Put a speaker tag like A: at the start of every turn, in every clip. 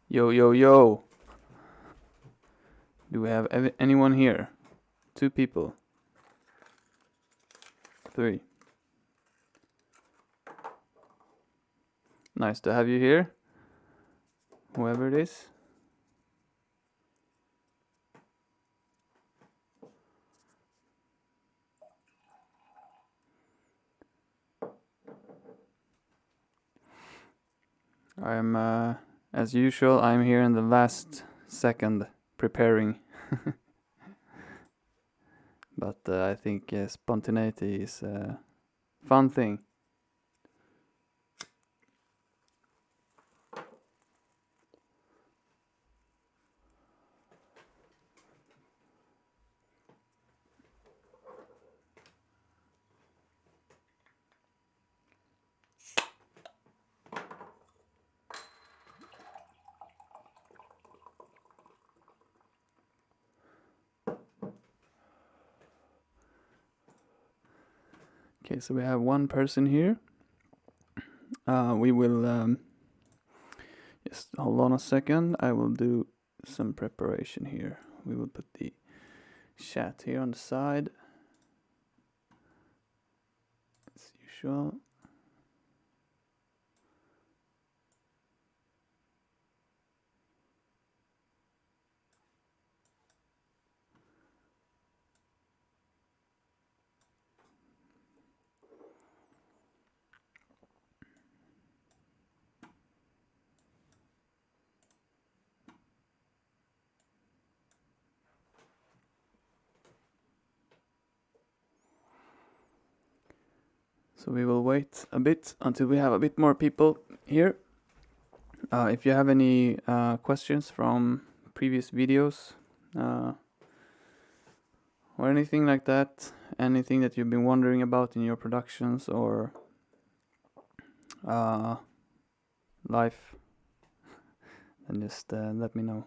A: Yo, yo, yo. Do we have anyone here? 2 people. 3. Nice to have you here. Whoever it is. I'm, as usual, I'm here in the last second preparing. But I think spontaneity is a fun thing. Okay, so we have one person here. We will just hold on a second. I will do some preparation here. We will put the chat here on the side as usual. So we will wait a bit until we have a bit more people here. If you have any questions from previous videos or anything like that, anything that you've been wondering about in your productions or life, then just let me know.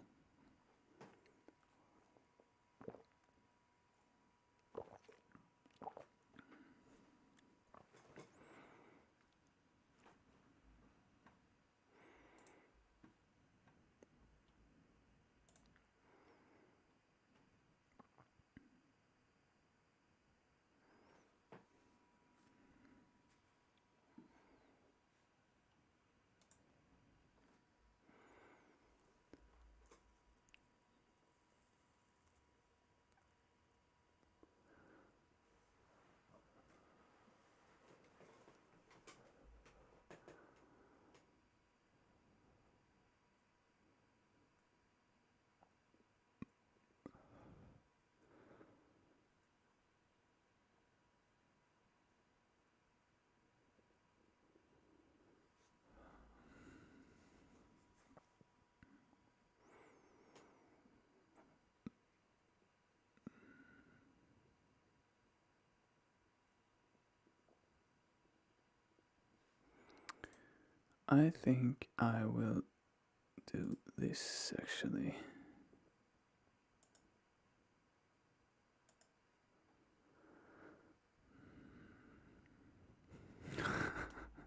A: I think I will do this actually.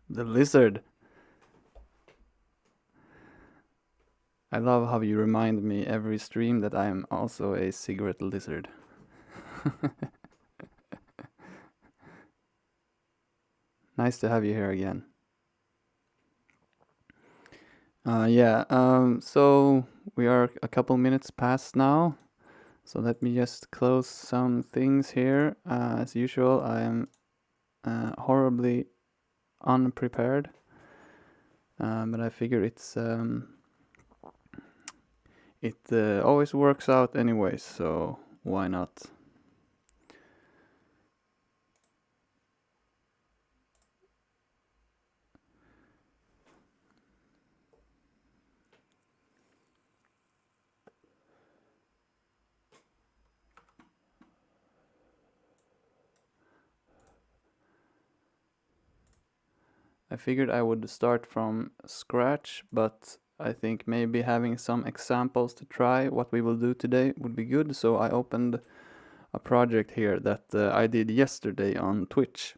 A: The lizard. I love how you remind me every stream that I am also a cigarette lizard. Nice to have you here again. So we are a couple minutes past now. So let me just close some things here. As usual, I am horribly unprepared. But I figure it always works out anyways, so why not? I figured I would start from scratch, but I think maybe having some examples to try what we will do today would be good. So I opened a project here that I did yesterday on Twitch.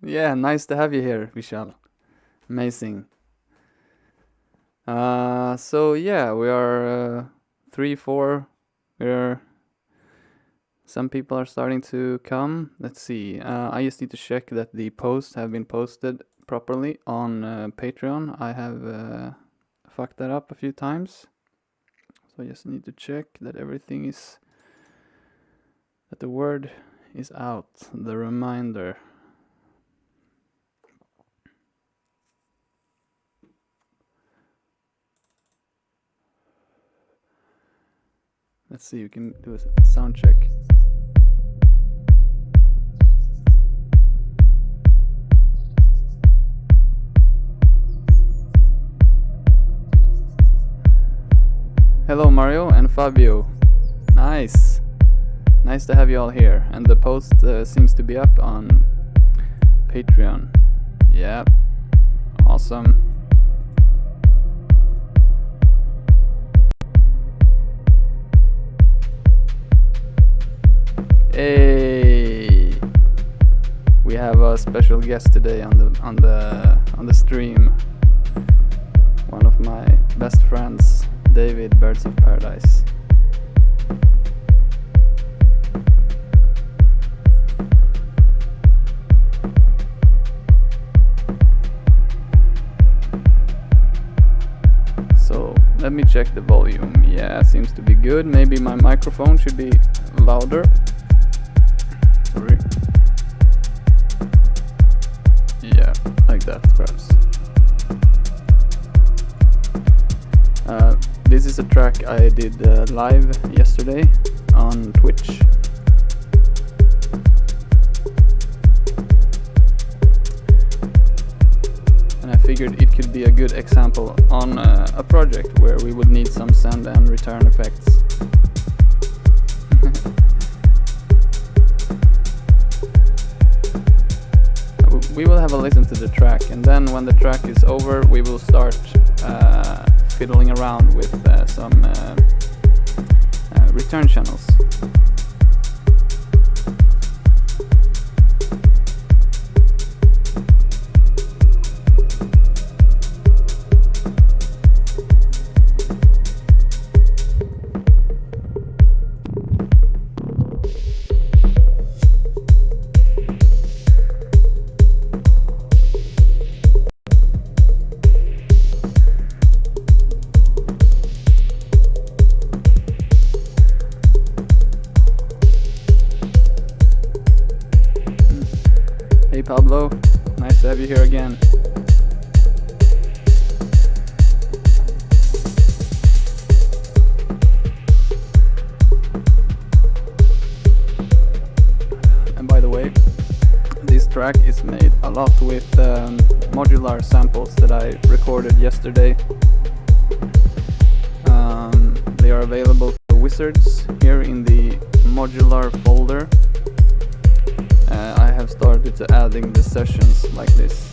A: Yeah, nice to have you here, Vishal. Amazing. So yeah, we are 3, 4. We're some people are starting to come. Let's see. I just need to check that the posts have been posted properly on Patreon. I have fucked that up a few times, so I just need to check that everything is that the word is out. The reminder. Let's see, you can do a sound check. Hello Mario and Fabio. Nice. Nice to have you all here. And the post seems to be up on Patreon. Yeah. Awesome. Hey. We have a special guest today on the stream. One of my best friends, David Birds of Paradise. So let me check the volume. Yeah, seems to be good. Maybe my microphone should be louder. Sorry. Yeah, like that perhaps. This is a track I did live yesterday on Twitch. And I figured it could be a good example on a project where we would need some send and return effects. We will have a listen to the track, and then when the track is over we will start fiddling around with some return channels. Hey Pablo, nice to have you here again. And by the way, this track is made a lot with modular samples that I recorded yesterday. They are available for Wizards here in the modular folder. I have started to adding the sessions like this.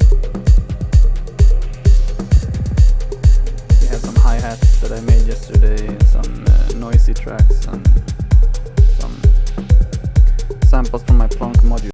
A: We have some hi-hats that I made yesterday, some noisy tracks, and some samples from my Plonk module.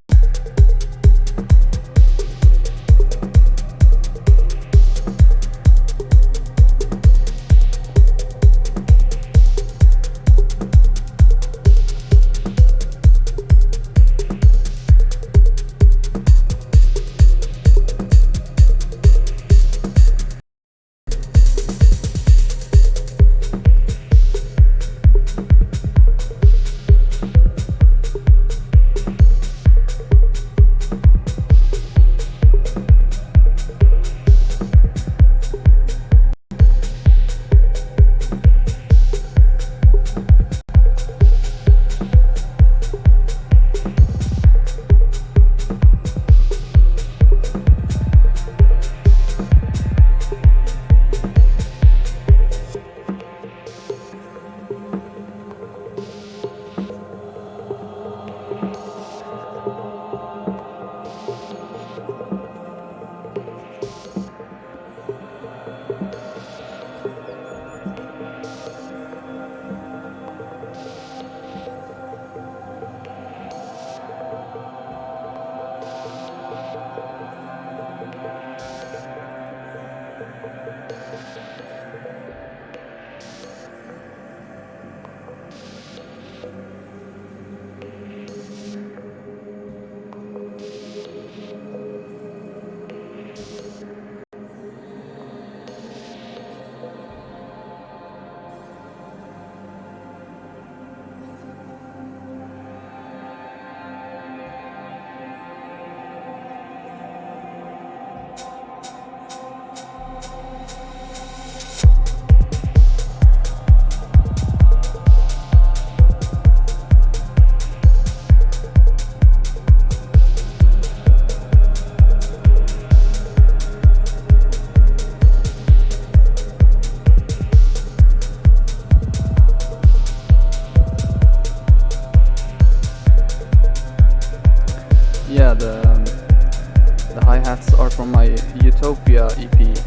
A: hi-hats are from my Utopia EP.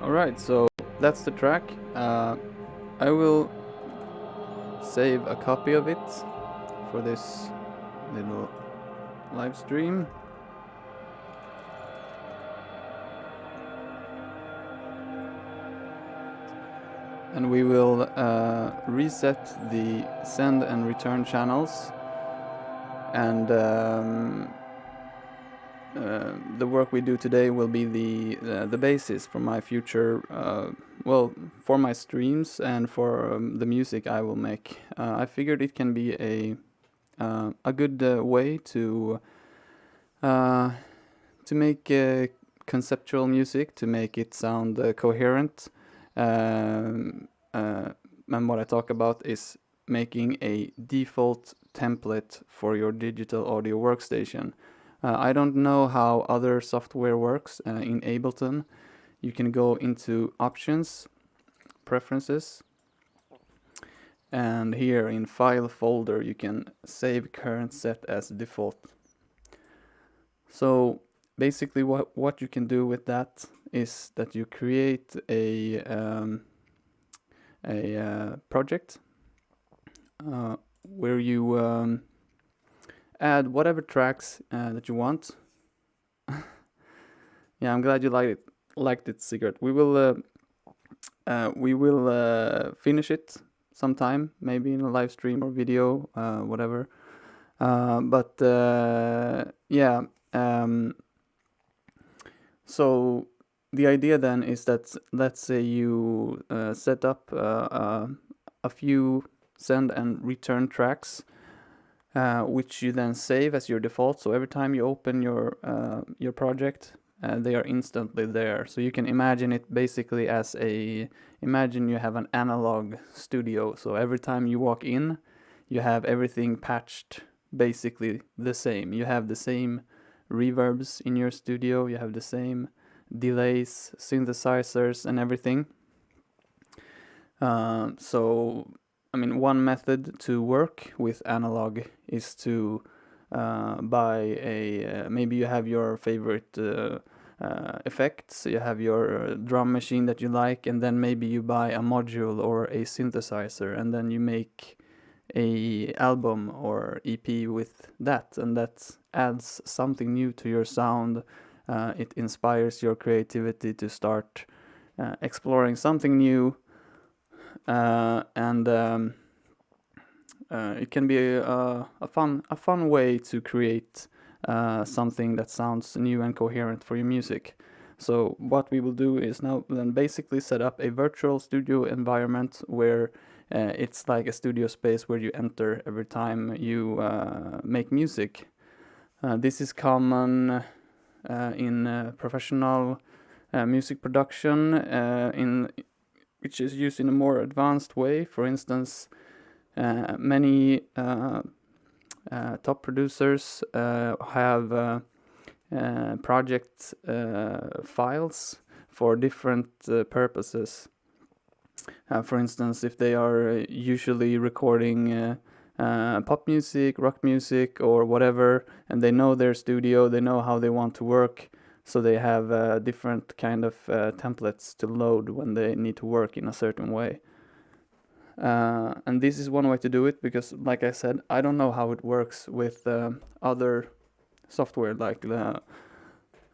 A: Alright, so that's the track. I will save a copy of it for this little live stream. And we will reset the send and return channels, and the work we do today will be the basis for my future, for my streams and for the music I will make. I figured it can be a good way to make conceptual music, to make it sound coherent. And what I talk about is making a default template for your digital audio workstation. I don't know how other software works in Ableton. You can go into Options, Preferences, and here in File folder you can save current set as default. So basically what you can do with that is that you create a project where you add whatever tracks that you want. Yeah, I'm glad you liked it, Sigurd. We will finish it sometime, maybe in a live stream or video, whatever. Yeah. So the idea then is that, let's say you set up a few send and return tracks, which you then save as your default. So every time you open your project, they are instantly there. So you can imagine it basically as imagine you have an analog studio. So every time you walk in, you have everything patched basically the same. You have the same reverbs in your studio, you have the same delays, synthesizers, and everything. So, I mean, one method to work with analog is to buy maybe you have your favorite effects, you have your drum machine that you like, and then maybe you buy a module or a synthesizer, and then you make a album or EP with that, and that adds something new to your sound. It inspires your creativity to start exploring something new, and it can be a fun way to create something that sounds new and coherent for your music. So what we will do is now then basically set up a virtual studio environment where it's like a studio space where you enter every time you make music. This is common in professional music production, which is used in a more advanced way. For instance, many top producers have project files for different purposes. For instance, if they are usually recording pop music, rock music, or whatever, and they know their studio, they know how they want to work, so they have different kind of templates to load when they need to work in a certain way. And this is one way to do it, because like I said, I don't know how it works with other software like the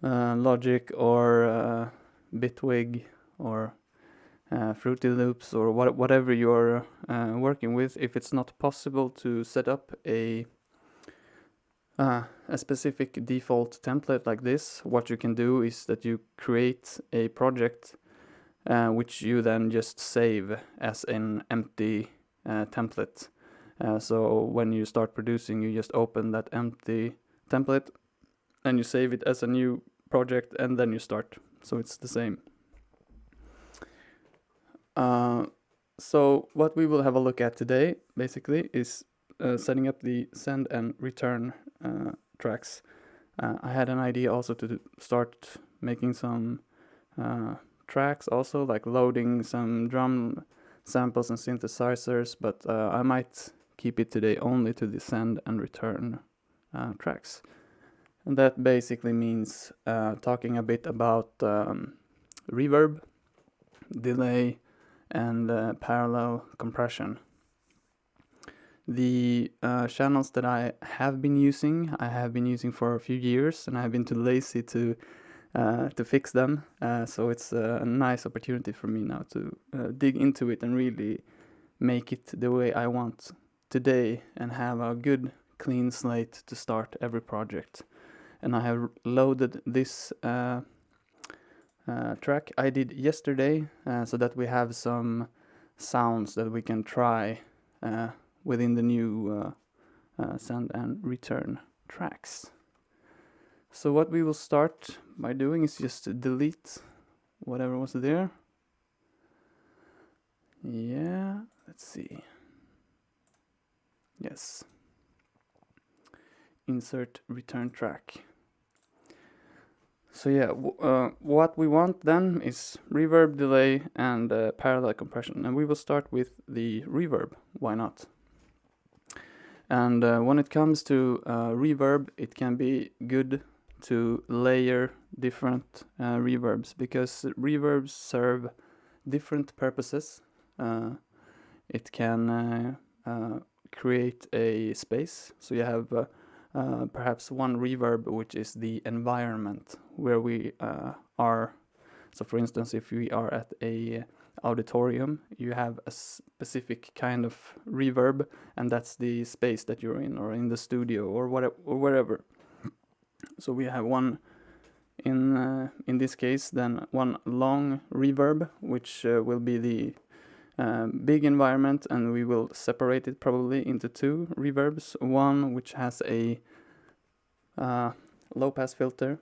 A: Logic or Bitwig or Fruity Loops or whatever you're working with. If it's not possible to set up a specific default template like this, what you can do is that you create a project which you then just save as an empty template. So when you start producing, you just open that empty template and you save it as a new project, and then you start. So it's the same. So what we will have a look at today, basically, is setting up the send and return tracks. I had an idea also to start making some tracks also, like loading some drum samples and synthesizers, but I might keep it today only to the send and return tracks. And that basically means talking a bit about reverb, delay, and parallel compression. The channels that I have been using for a few years, and I have been too lazy to fix them. So it's a nice opportunity for me now to dig into it and really make it the way I want today, and have a good clean slate to start every project. And I have loaded this track I did yesterday, so that we have some sounds that we can try within the new send and return tracks. So what we will start by doing is just delete whatever was there. Yeah, let's see. Yes. Insert return track. So yeah, what we want then is reverb, delay, and parallel compression. And we will start with the reverb, why not? And when it comes to reverb, it can be good to layer different reverbs, because reverbs serve different purposes. It can create a space, so you have perhaps one reverb which is the environment where we are. So for instance, if we are at a auditorium, you have a specific kind of reverb, and that's the space that you're in, or in the studio, or whatever, or wherever. So we have one in this case, then one long reverb, which will be the big environment, and we will separate it probably into two reverbs. One which has a low pass filter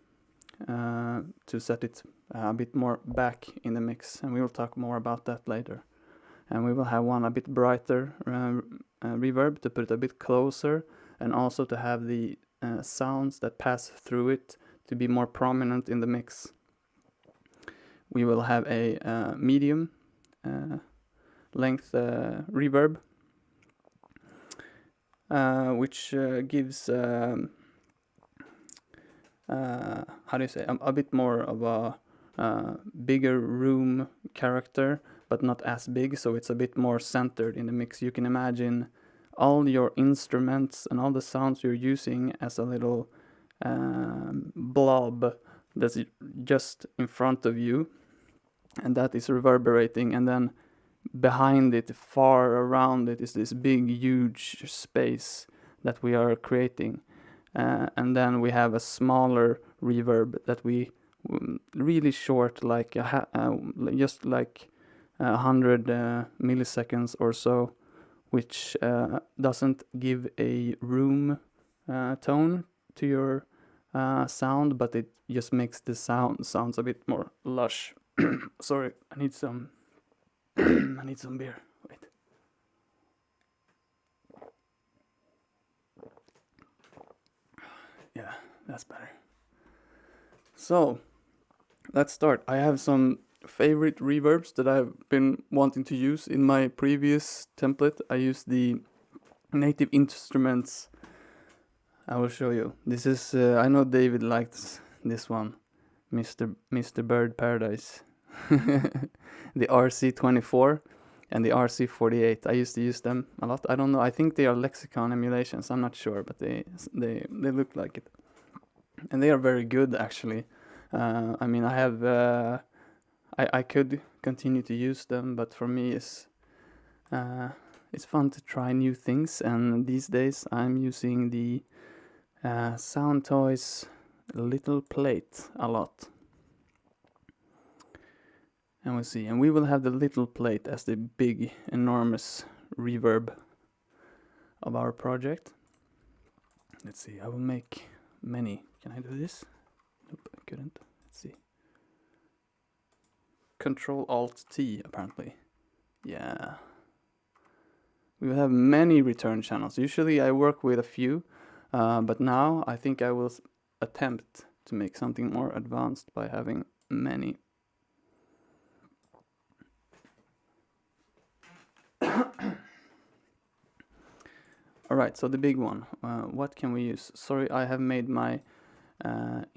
A: to set it a bit more back in the mix, and we will talk more about that later. And we will have one a bit brighter reverb to put it a bit closer, and also to have the sounds that pass through it to be more prominent in the mix. We will have a medium length reverb, which gives how do you say, a bit more of a bigger room character, but not as big, so it's a bit more centered in the mix. You can imagine all your instruments and all the sounds you're using as a little blob that's just in front of you, and that is reverberating, and then behind it, far around it, is this big huge space that we are creating, and then we have a smaller reverb that we really short, like just like 100 milliseconds or so, which doesn't give a room tone to your sound, but it just makes the sounds a bit more lush. Sorry, I need some I need some beer. Wait. Yeah, that's better. So, let's start. I have some favorite reverbs that I've been wanting to use in my previous template. I used the Native Instruments. I will show you. This is I know David likes this one, Mr. Bird Paradise. The RC24 and the RC48. I used to use them a lot. I don't know. I think they are Lexicon emulations. I'm not sure, but they look like it, and they are very good actually. I mean, I have I could continue to use them, but for me it's fun to try new things. And these days I'm using the Soundtoys little plate a lot. And we'll see. And we will have the little plate as the big, enormous reverb of our project. Let's see. I will make many. Can I do this? Nope, I couldn't. Let's see. Control-Alt-T, apparently. Yeah. We will have many return channels. Usually I work with a few, but now I think I will attempt to make something more advanced by having many. Alright, so the big one. What can we use? Sorry, I have made my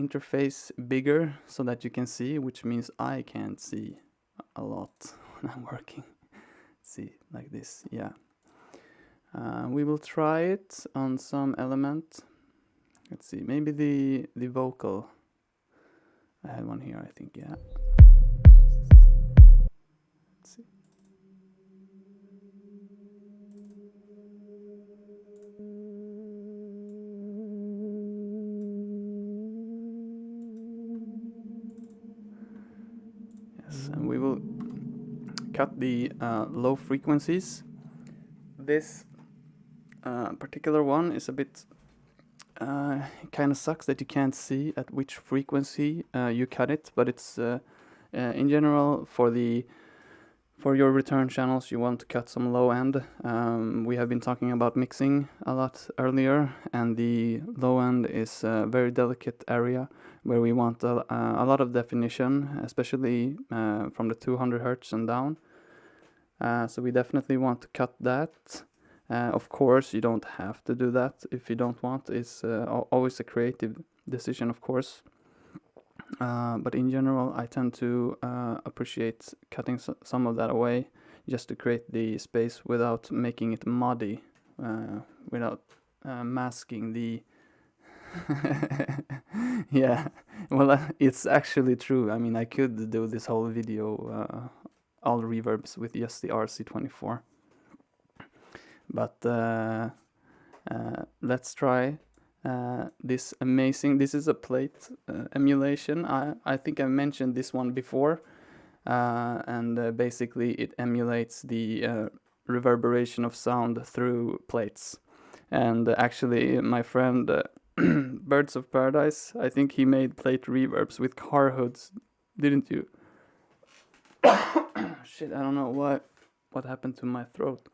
A: interface bigger so that you can see, which means I can't see a lot when I'm working. Let's see, like this, yeah. We will try it on some element. Let's see, maybe the vocal. I had one here, I think, yeah. Let's see. Yes, and we will cut the low frequencies. This particular one is a bit kind of sucks that you can't see at which frequency you cut it, but it's in general for your return channels you want to cut some low end. We have been talking about mixing a lot earlier, and the low end is a very delicate area where we want a lot of definition, especially from the 200 Hertz and down. So we definitely want to cut that. Of course, you don't have to do that if you don't want. It's always a creative decision, of course. But in general, I tend to appreciate cutting some of that away just to create the space without making it muddy, without masking the... Yeah, well, it's actually true. I mean, I could do this whole video, all reverbs with just the RC24. But let's try this amazing... This is a plate emulation. I think I mentioned this one before, and basically it emulates the reverberation of sound through plates. And actually my friend Birds of Paradise, I think he made plate reverbs with car hoods, didn't you? Shit, I don't know what happened to my throat.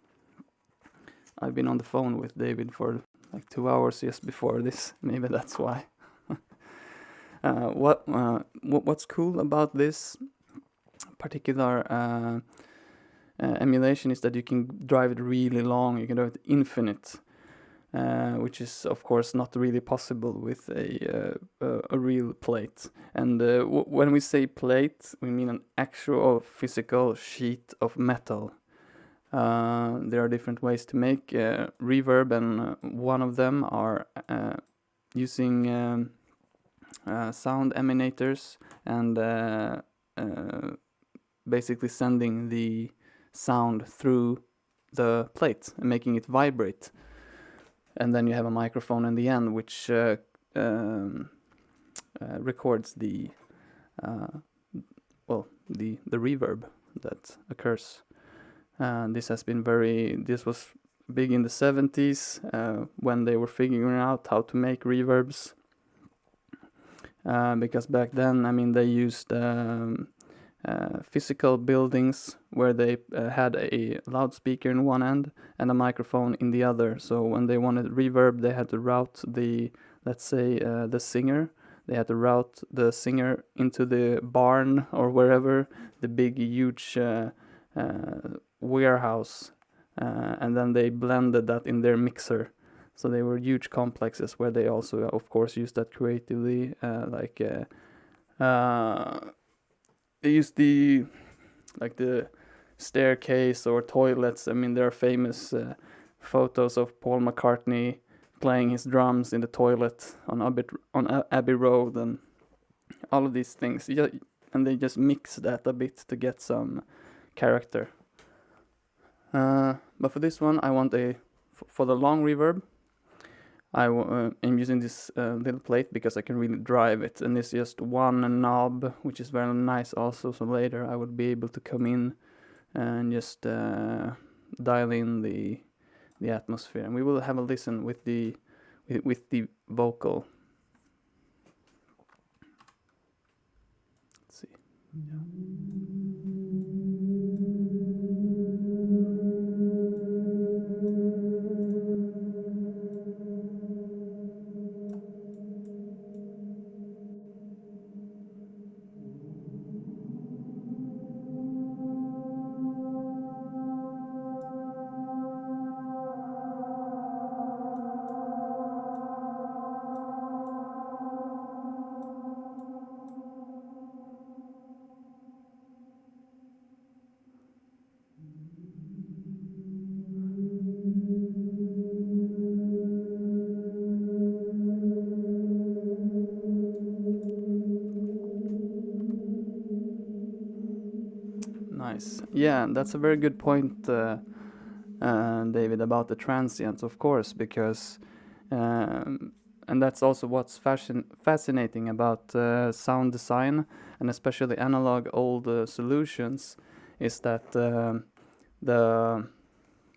A: I've been on the phone with David for like 2 hours just before this. Maybe that's why. What's cool about this particular emulation is that you can drive it really long. You can do it infinite, which is of course not really possible with a real plate. And when we say plate, we mean an actual physical sheet of metal. There are different ways to make reverb, and one of them are using sound emanators and basically sending the sound through the plate and making it vibrate. And then you have a microphone in the end which records the reverb that occurs. This was big in the 70s when they were figuring out how to make reverbs. Because back then, I mean, they used physical buildings where they had a loudspeaker in one end and a microphone in the other. So when they wanted reverb, they had to route the singer. They had to route the singer into the barn or wherever, the big, huge warehouse and then they blended that in their mixer. So they were huge complexes where they also, of course, used that creatively. They used the staircase or toilets. I mean, there are famous photos of Paul McCartney playing his drums in the toilet on Abbey Road and all of these things. Yeah, and they just mix that a bit to get some character. But for this one, I want for the long reverb, I'm using this little plate because I can really drive it, and it's just one knob, which is very nice also. So later I would be able to come in and just dial in the atmosphere, and we will have a listen with the vocal. Let's see. Yeah. Nice. Yeah, that's a very good point, David, about the transients, of course, because and that's also what's fascinating about sound design, and especially analog old solutions, is that the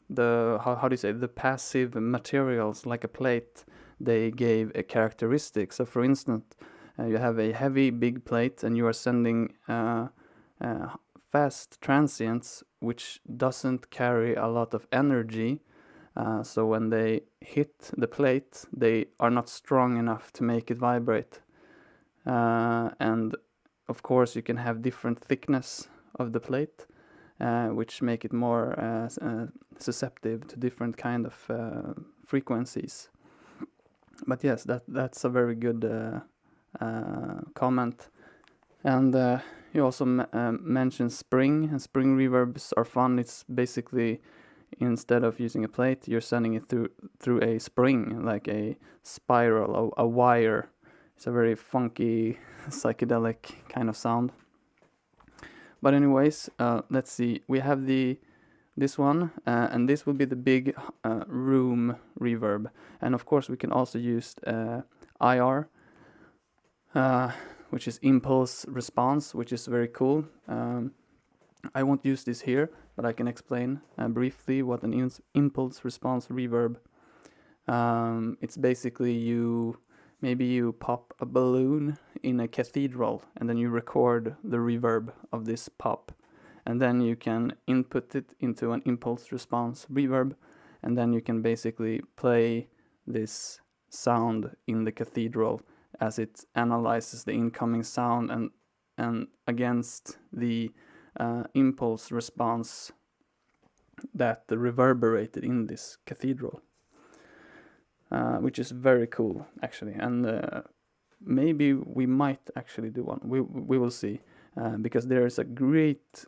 A: how do you say, the passive materials like a plate, they gave a characteristic. So for instance, you have a heavy big plate and you are sending fast transients which doesn't carry a lot of energy, so when they hit the plate they are not strong enough to make it vibrate, and of course you can have different thickness of the plate, which make it more susceptible to different kind of frequencies. But yes, that's a very good comment. And you also mentioned spring, and spring reverbs are fun. It's basically, instead of using a plate, you're sending it through a spring, like a spiral, a wire. It's a very funky, psychedelic kind of sound. But anyways, let's see. We have this one, and this will be the big room reverb. And of course, we can also use IR, which is impulse response, which is very cool. I won't use this here, but I can explain briefly what an impulse response reverb. It's basically maybe you pop a balloon in a cathedral and then you record the reverb of this pop, and then you can input it into an impulse response reverb, and then you can basically play this sound in the cathedral as it analyzes the incoming sound and against the impulse response that reverberated in this cathedral, which is very cool actually. And maybe we might actually do one. We will see, because there is a great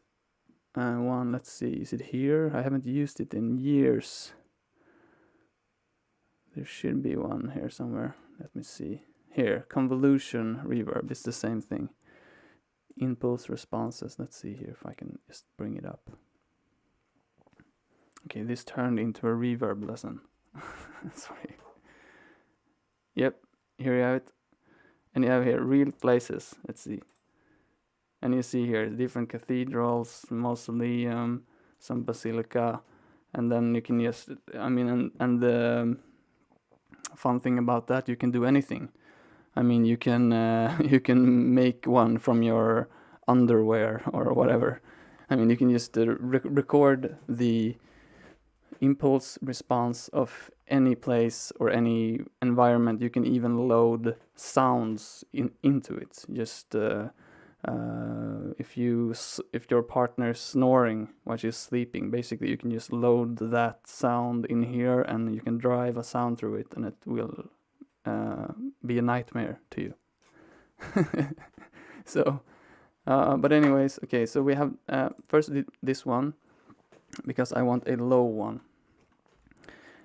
A: one. Let's see, is it here? I haven't used it in years. There should be one here somewhere. Let me see. Here, convolution reverb is the same thing. Impulse responses. Let's see here if I can just bring it up. Okay, this turned into a reverb lesson. Sorry. Yep, here you have it. And you have here real places. Let's see. And you see here different cathedrals, mausoleum, some basilica, and then you can just, I mean, and the fun thing about that, you can do anything. I mean, you can make one from your underwear or whatever. I mean, you can just record the impulse response of any place or any environment. You can even load sounds into it. Just if your partner is snoring while she's sleeping, basically you can just load that sound in here and you can drive a sound through it, and it will be a nightmare to you. So, but anyways, okay. So we have first this one because I want a low one,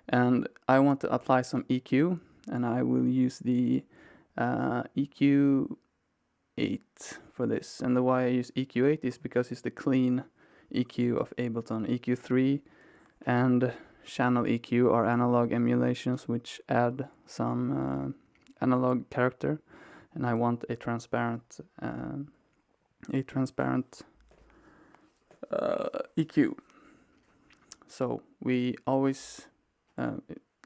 A: and I want to apply some EQ, and I will use the EQ 8 for this. And the why I use EQ 8 is because it's the clean EQ of Ableton. EQ 3 and channel EQ are analog emulations which add some analog character, and I want a transparent EQ. So we always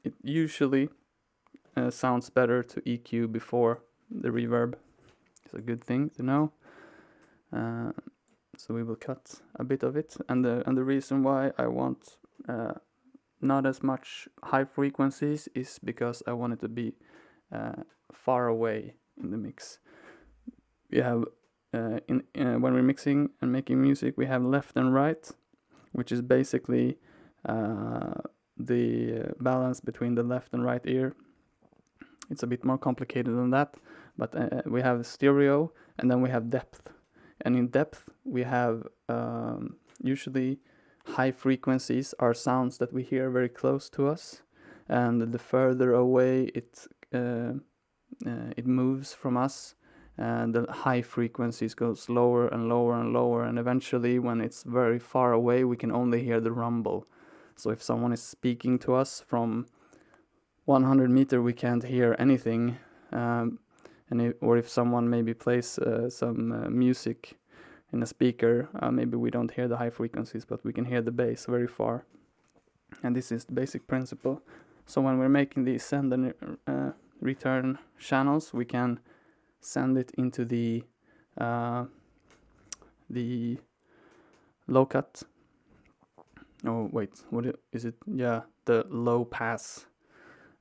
A: it usually sounds better to EQ before the reverb. It's a good thing to know. So we will cut a bit of it, and the reason why I want not as much high frequencies is because I want it to be far away in the mix. We have when we're mixing and making music, we have left and right, which is basically the balance between the left and right ear. It's a bit more complicated than that, but we have stereo, and then we have depth. And in depth, we have usually high frequencies are sounds that we hear very close to us, and the further away it moves from us, and the high frequencies goes lower and lower and lower, and eventually when it's very far away we can only hear the rumble. So if someone is speaking to us from 100 meter we can't hear anything, or if someone maybe plays some music in a speaker, maybe we don't hear the high frequencies, but we can hear the bass very far. And this is the basic principle. So when we're making these send and return channels, we can send it into the low cut. Oh wait, what is it? Yeah, the low pass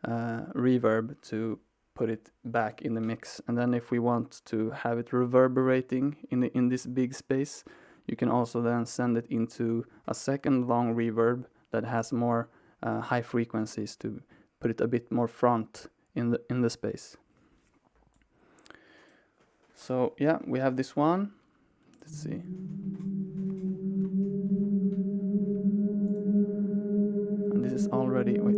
A: reverb to put it back in the mix. And then if we want to have it reverberating in this big space, you can also then send it into a second long reverb that has more high frequencies to put it a bit more front in the space. So yeah, we have this one. Let's see. And this is already, wait.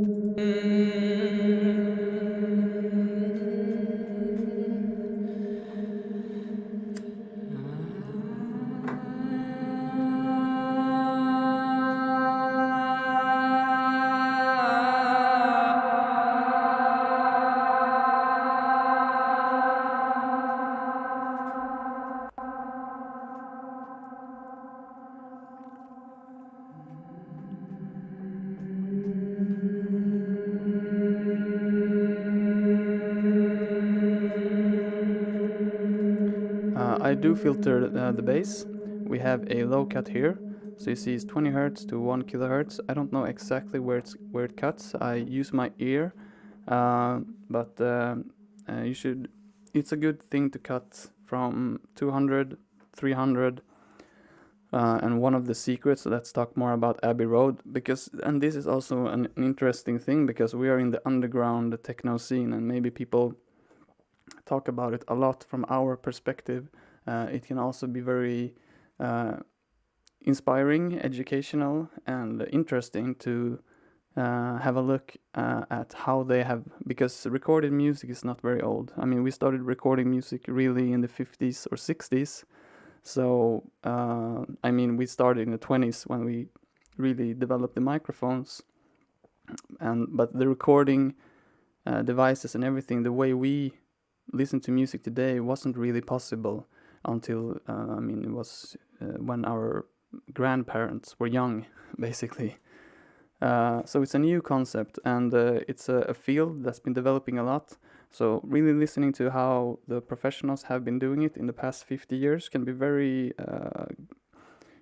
A: I do filter the bass. We have a low cut here, so you see it's 20 hertz to 1 kilohertz. I don't know exactly where it cuts. I use my ear, but you should. It's a good thing to cut from 200, 300. And one of the secrets, let's talk more about Abbey Road, and this is also an interesting thing because we are in the underground techno scene, and maybe people talk about it a lot from our perspective. It can also be very inspiring, educational, and interesting to have a look at how they have, because recorded music is not very old. I mean, we started recording music really in the 50s or 60s. So, I mean, we started in the 20s when we really developed the microphones. But the recording devices and everything, the way we listen to music today wasn't really possible until, it was when our grandparents were young, basically. So it's a new concept, and it's a field that's been developing a lot. So really listening to how the professionals have been doing it in the past 50 years can be very,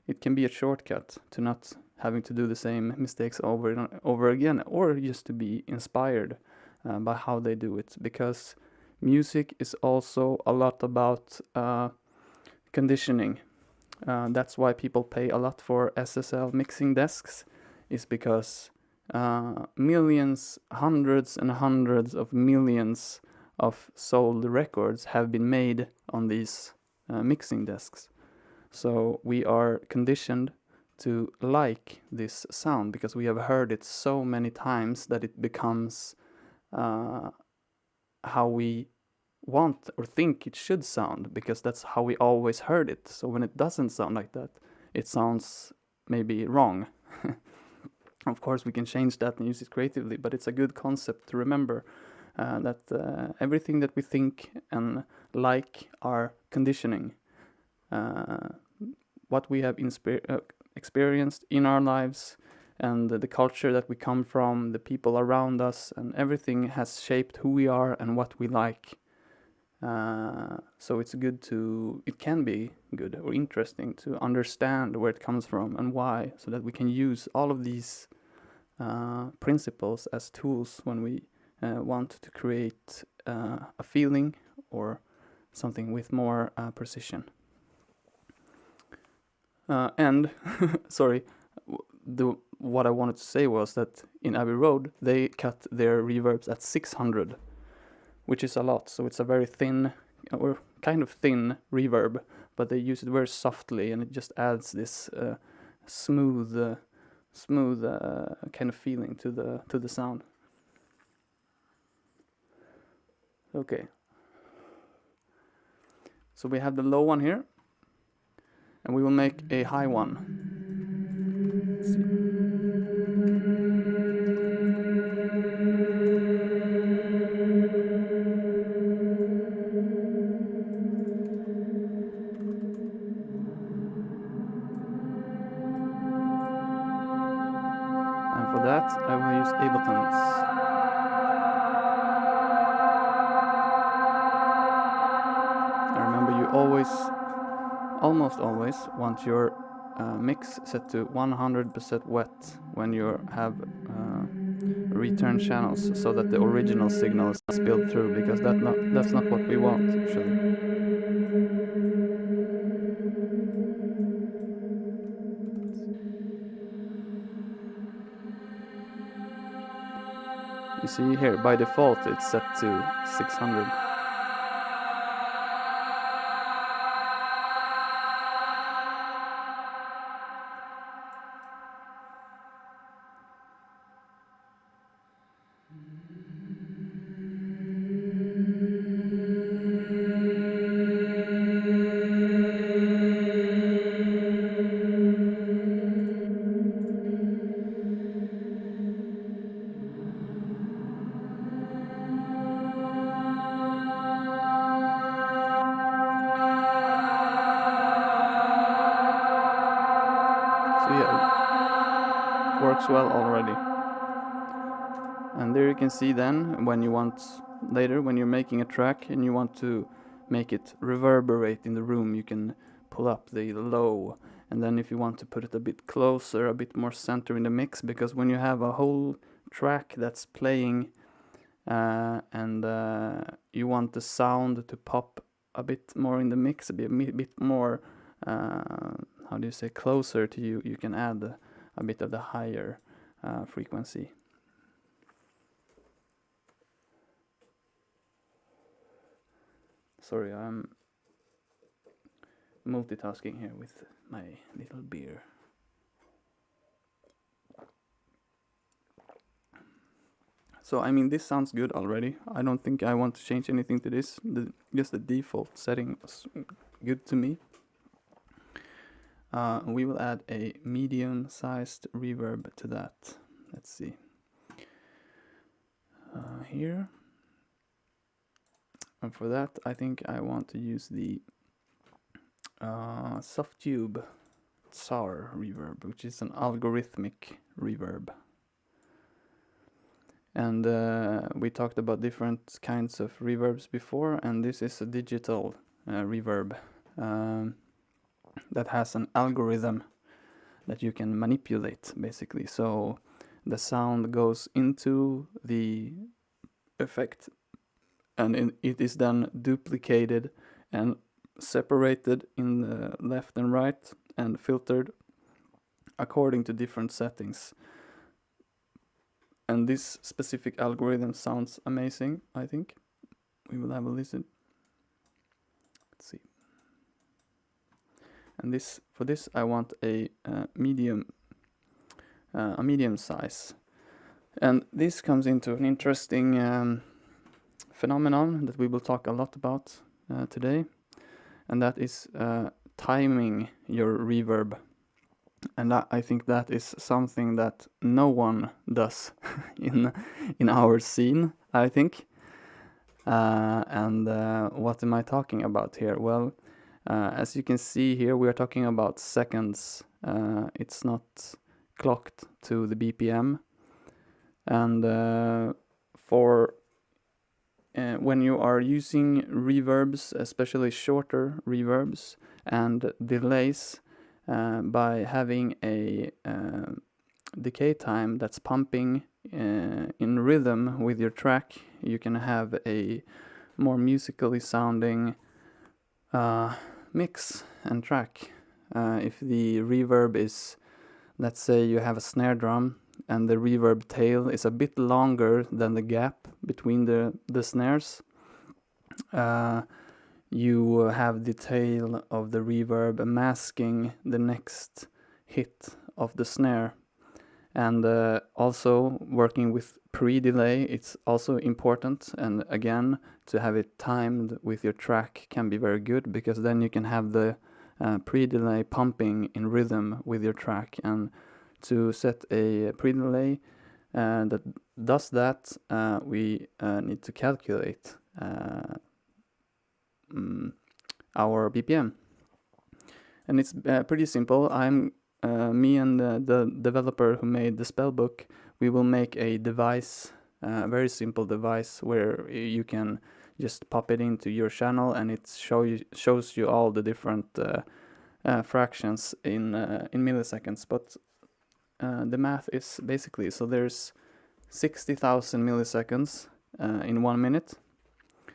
A: it can be a shortcut to not having to do the same mistakes over and over again, or just to be inspired by how they do it. Because music is also a lot about conditioning. That's why people pay a lot for SSL mixing desks, is because millions, hundreds and hundreds of millions of sold records have been made on these mixing desks. So we are conditioned to like this sound because we have heard it so many times that it becomes how we want or think it should sound, because that's how we always heard it. So when it doesn't sound like that, it sounds maybe wrong. Of course, we can change that and use it creatively, but it's a good concept to remember that everything that we think and like are conditioning. What we have experienced in our lives, and the culture that we come from, the people around us, and everything has shaped who we are and what we like. So it can be good or interesting to understand where it comes from and why, so that we can use all of these principles as tools when we want to create a feeling or something with more precision. And sorry, what I wanted to say was that in Abbey Road they cut their reverbs at 600, which is a lot. So it's a very thin, or kind of thin reverb, but they use it very softly, and it just adds this smooth kind of feeling to the sound. Okay. So we have the low one here, and we will make a high one. Let's see. And for that, I will use Ableton's. And remember, you almost always want your mix set to 100% wet when you have return channels, so that the original signal is spilled through, because that's not what we want usually. You see here, by default it's set to 600. So yeah, it works well already. And there you can see then, when you're making a track and you want to make it reverberate in the room, you can pull up the low. And then if you want to put it a bit closer, a bit more center in the mix, because when you have a whole track that's playing and you want the sound to pop a bit more in the mix, a bit more, closer to you, you can add a bit of the higher frequency. Sorry, I'm multitasking here with my little beer. So, I mean, this sounds good already. I don't think I want to change anything to this. Just the default setting was good to me. We will add a medium-sized reverb to that. Let's see. Here. And for that, I think I want to use the Softube Tsar reverb, which is an algorithmic reverb. And we talked about different kinds of reverbs before, and this is a digital reverb that has an algorithm that you can manipulate, basically. So the sound goes into the effect, and it is then duplicated and separated in the left and right and filtered according to different settings. And this specific algorithm sounds amazing, I think. We will have a listen. Let's see. And for this I want a medium size. And this comes into an interesting phenomenon that we will talk a lot about today, and that is timing your reverb. And I think that is something that no one does in our scene, I think. And what am I talking about here? Well, as you can see here, we are talking about seconds. It's not clocked to the BPM. And when you are using reverbs, especially shorter reverbs and delays, by having a decay time that's pumping in rhythm with your track, you can have a more musically sounding mix and track. If the reverb is, let's say you have a snare drum and the reverb tail is a bit longer than the gap between the snares, you have the tail of the reverb masking the next hit of the snare. And also working with pre-delay, it's also important. And again, to have it timed with your track can be very good, because then you can have the pre-delay pumping in rhythm with your track. And to set a pre-delay that does that, we need to calculate our BPM. And it's pretty simple. Me and the developer who made the spellbook, we will make a device, a very simple device, where you can just pop it into your channel and it shows you all the different fractions in milliseconds. But the math is basically, so there's 60,000 milliseconds in 1 minute,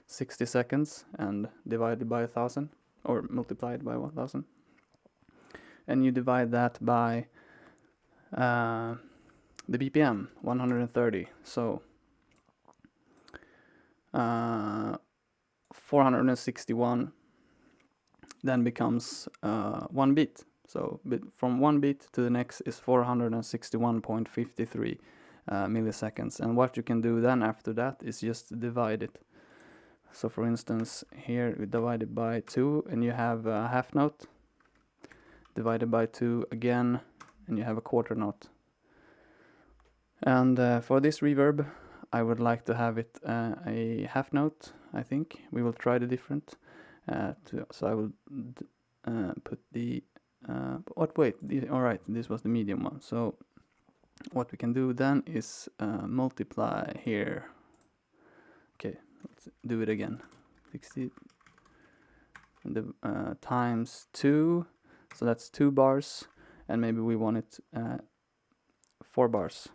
A: 60 seconds, and divided by 1,000 or multiplied by 1,000. And you divide that by the BPM, 130. So 461 then becomes 1 beat. So from 1 beat to the next is 461.53 milliseconds. And what you can do then after that is just divide it. So for instance, here we divide it by 2 and you have a half note. Divided by 2 again, and you have a quarter note. And for this reverb, I would like to have it a half note, I think. We will try the different. So I will put the... alright, this was the medium one. So what we can do then is multiply here. Okay, let's do it again. 60 times 2. So that's 2 bars, and maybe we want it 4 bars.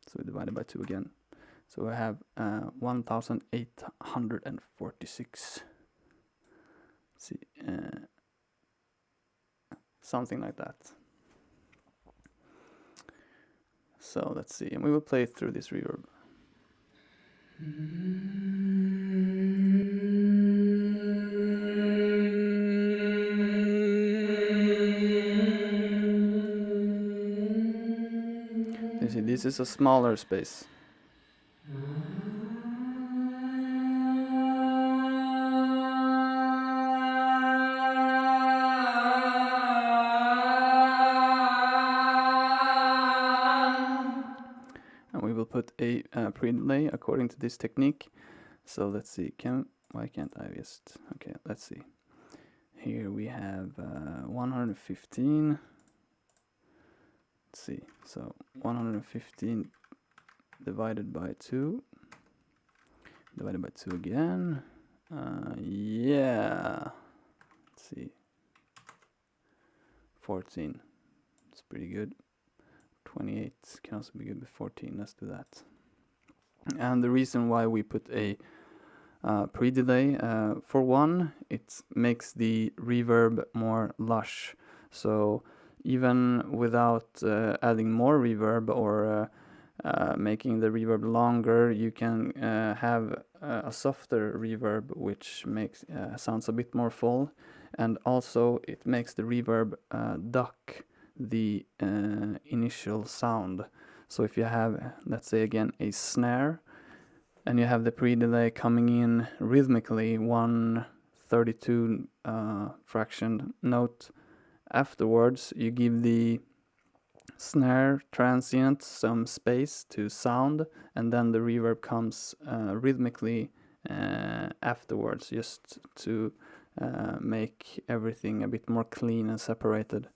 A: So we divide it by 2 again. So we have 1,846. Let's see, something like that. So let's see, and we will play through this reverb. You see, this is a smaller space. And we will put a pre-delay according to this technique. So let's see, why can't I just... Okay, let's see. Here we have 115. Let's see, so 115 divided by 2, divided by 2 again. Yeah, let's see, 14, it's pretty good. 28 can also be good with 14, let's do that. And the reason why we put a pre-delay. For one, it makes the reverb more lush. So even without adding more reverb or making the reverb longer, you can have a softer reverb, which makes sounds a bit more full, and also it makes the reverb duck the initial sound. So if you have, let's say again, a snare, and you have the pre-delay coming in rhythmically 1/32 fraction note afterwards, you give the snare transient some space to sound, and then the reverb comes rhythmically afterwards, just to make everything a bit more clean and separated.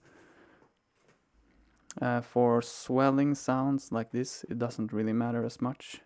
A: For swelling sounds like this, it doesn't really matter as much.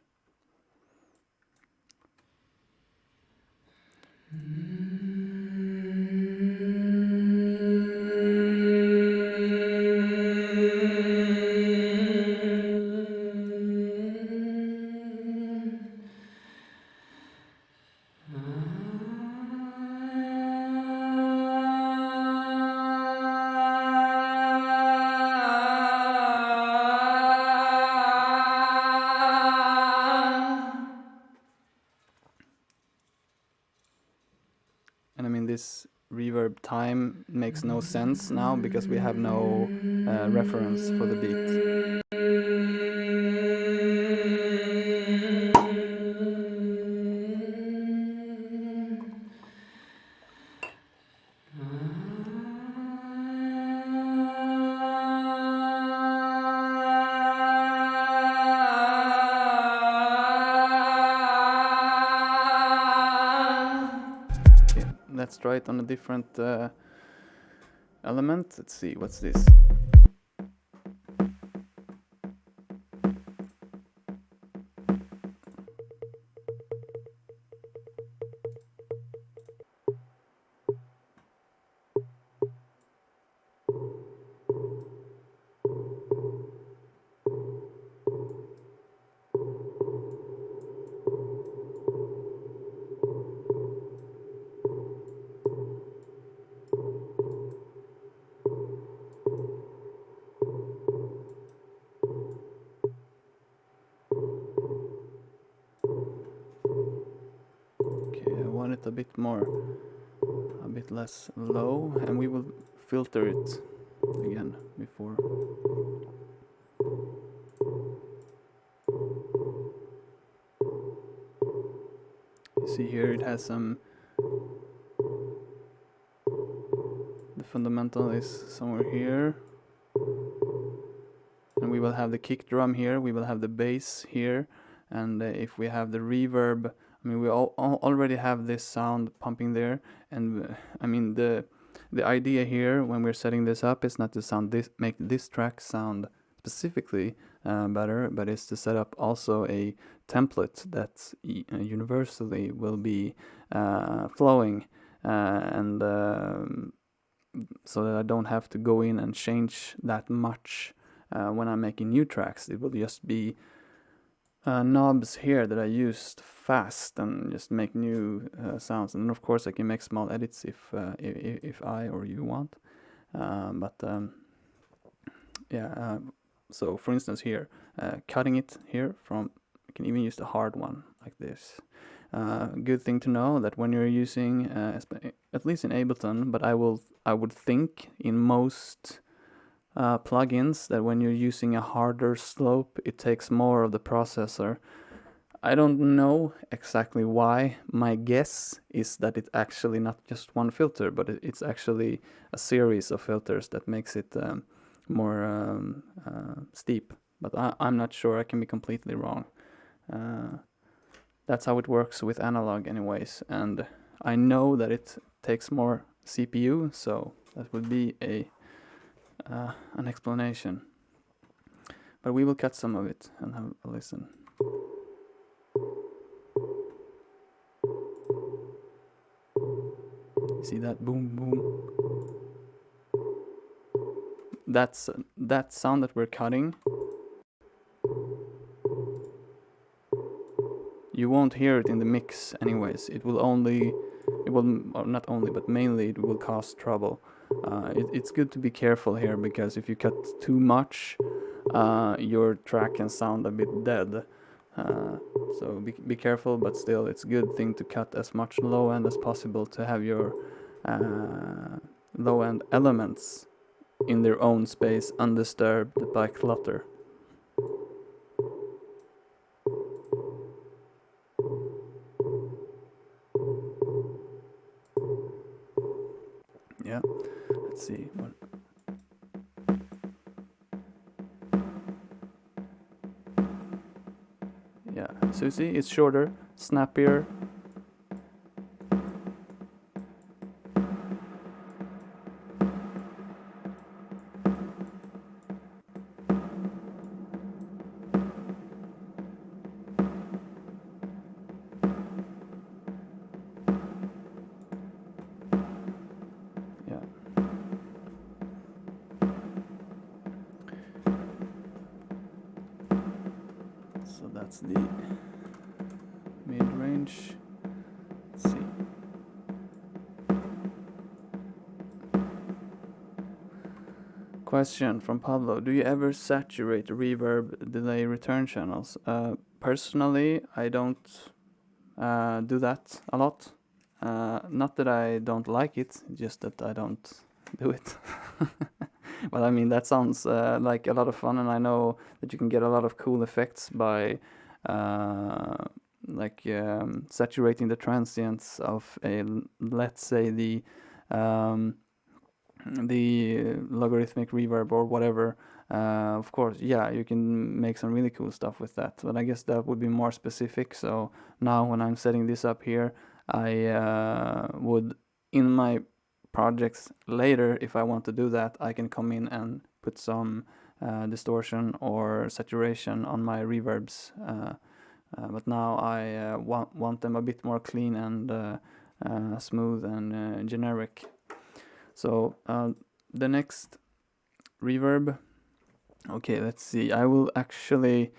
A: And I mean, this reverb time makes no sense now because we have no reference for the beat. Okay, let's try it on a different element. Let's see, what's this? Okay, I want it a bit less low, and we will filter it again before. You see here it has some, the fundamental is somewhere here, and we will have the kick drum here, we will have the bass here, and if we have the reverb, I mean, we already have this sound pumping there, and I mean, the idea here when we're setting this up is not to make this track sound specifically better, but it's to set up also a template that universally will be flowing, and so that I don't have to go in and change that much when I'm making new tracks. It will just be knobs here that I used fast and just make new sounds. And of course I can make small edits if I or you want. So for instance here, cutting it here from, you can even use the hard one like this. Good thing to know that when you're using, at least in Ableton, but I would think in most plugins, that when you're using a harder slope, it takes more of the processor. I don't know exactly why. My guess is that it's actually not just one filter, but it's actually a series of filters that makes it more steep. But I'm not sure, I can be completely wrong. That's how it works with analog anyways, and I know that it takes more CPU, so that would be an explanation. But we will cut some of it and have a listen. You see that boom boom? That's that sound that we're cutting. you won't hear it in the mix anyways. It will, or not only, but mainly it will cause trouble. It's good to be careful here, because if you cut too much, your track can sound a bit dead. So be careful, but still it's a good thing to cut as much low end as possible to have your low end elements in their own space, undisturbed by clutter. Yeah, let's see. Yeah, so you see, it's shorter, snappier. Yeah. So that's the mid-range. Let's see. Question from Pablo: do you ever saturate reverb, delay, return channels? Personally, I don't do that a lot. Not that I don't like it, just that I don't do it. Well, I mean, that sounds like a lot of fun, and I know that you can get a lot of cool effects by saturating the transients of let's say the logarithmic reverb or whatever. Of course, yeah, you can make some really cool stuff with that, but I guess that would be more specific. So now when I'm setting this up here, I would, in my projects later, if I want to do that, I can come in and put some distortion or saturation on my reverbs. But now I want them a bit more clean and smooth and generic. So the next reverb. Okay, let's see. I will actually.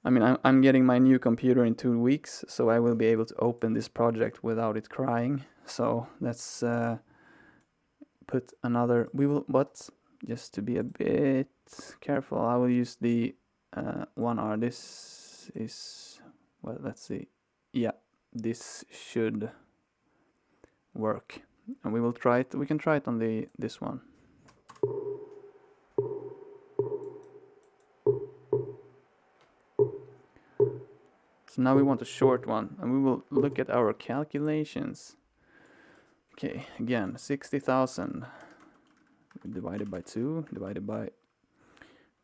A: I mean, I'm getting my new computer in 2 weeks, so I will be able to open this project without it crying. So let's put another. We will, but just to be a bit careful, I will use the 1R. This is, well, let's see. Yeah, this should work, and we will try it. We can try it on this one. So now we want a short one, and we will look at our calculations. Okay, again, 60,000 divided by 2, divided by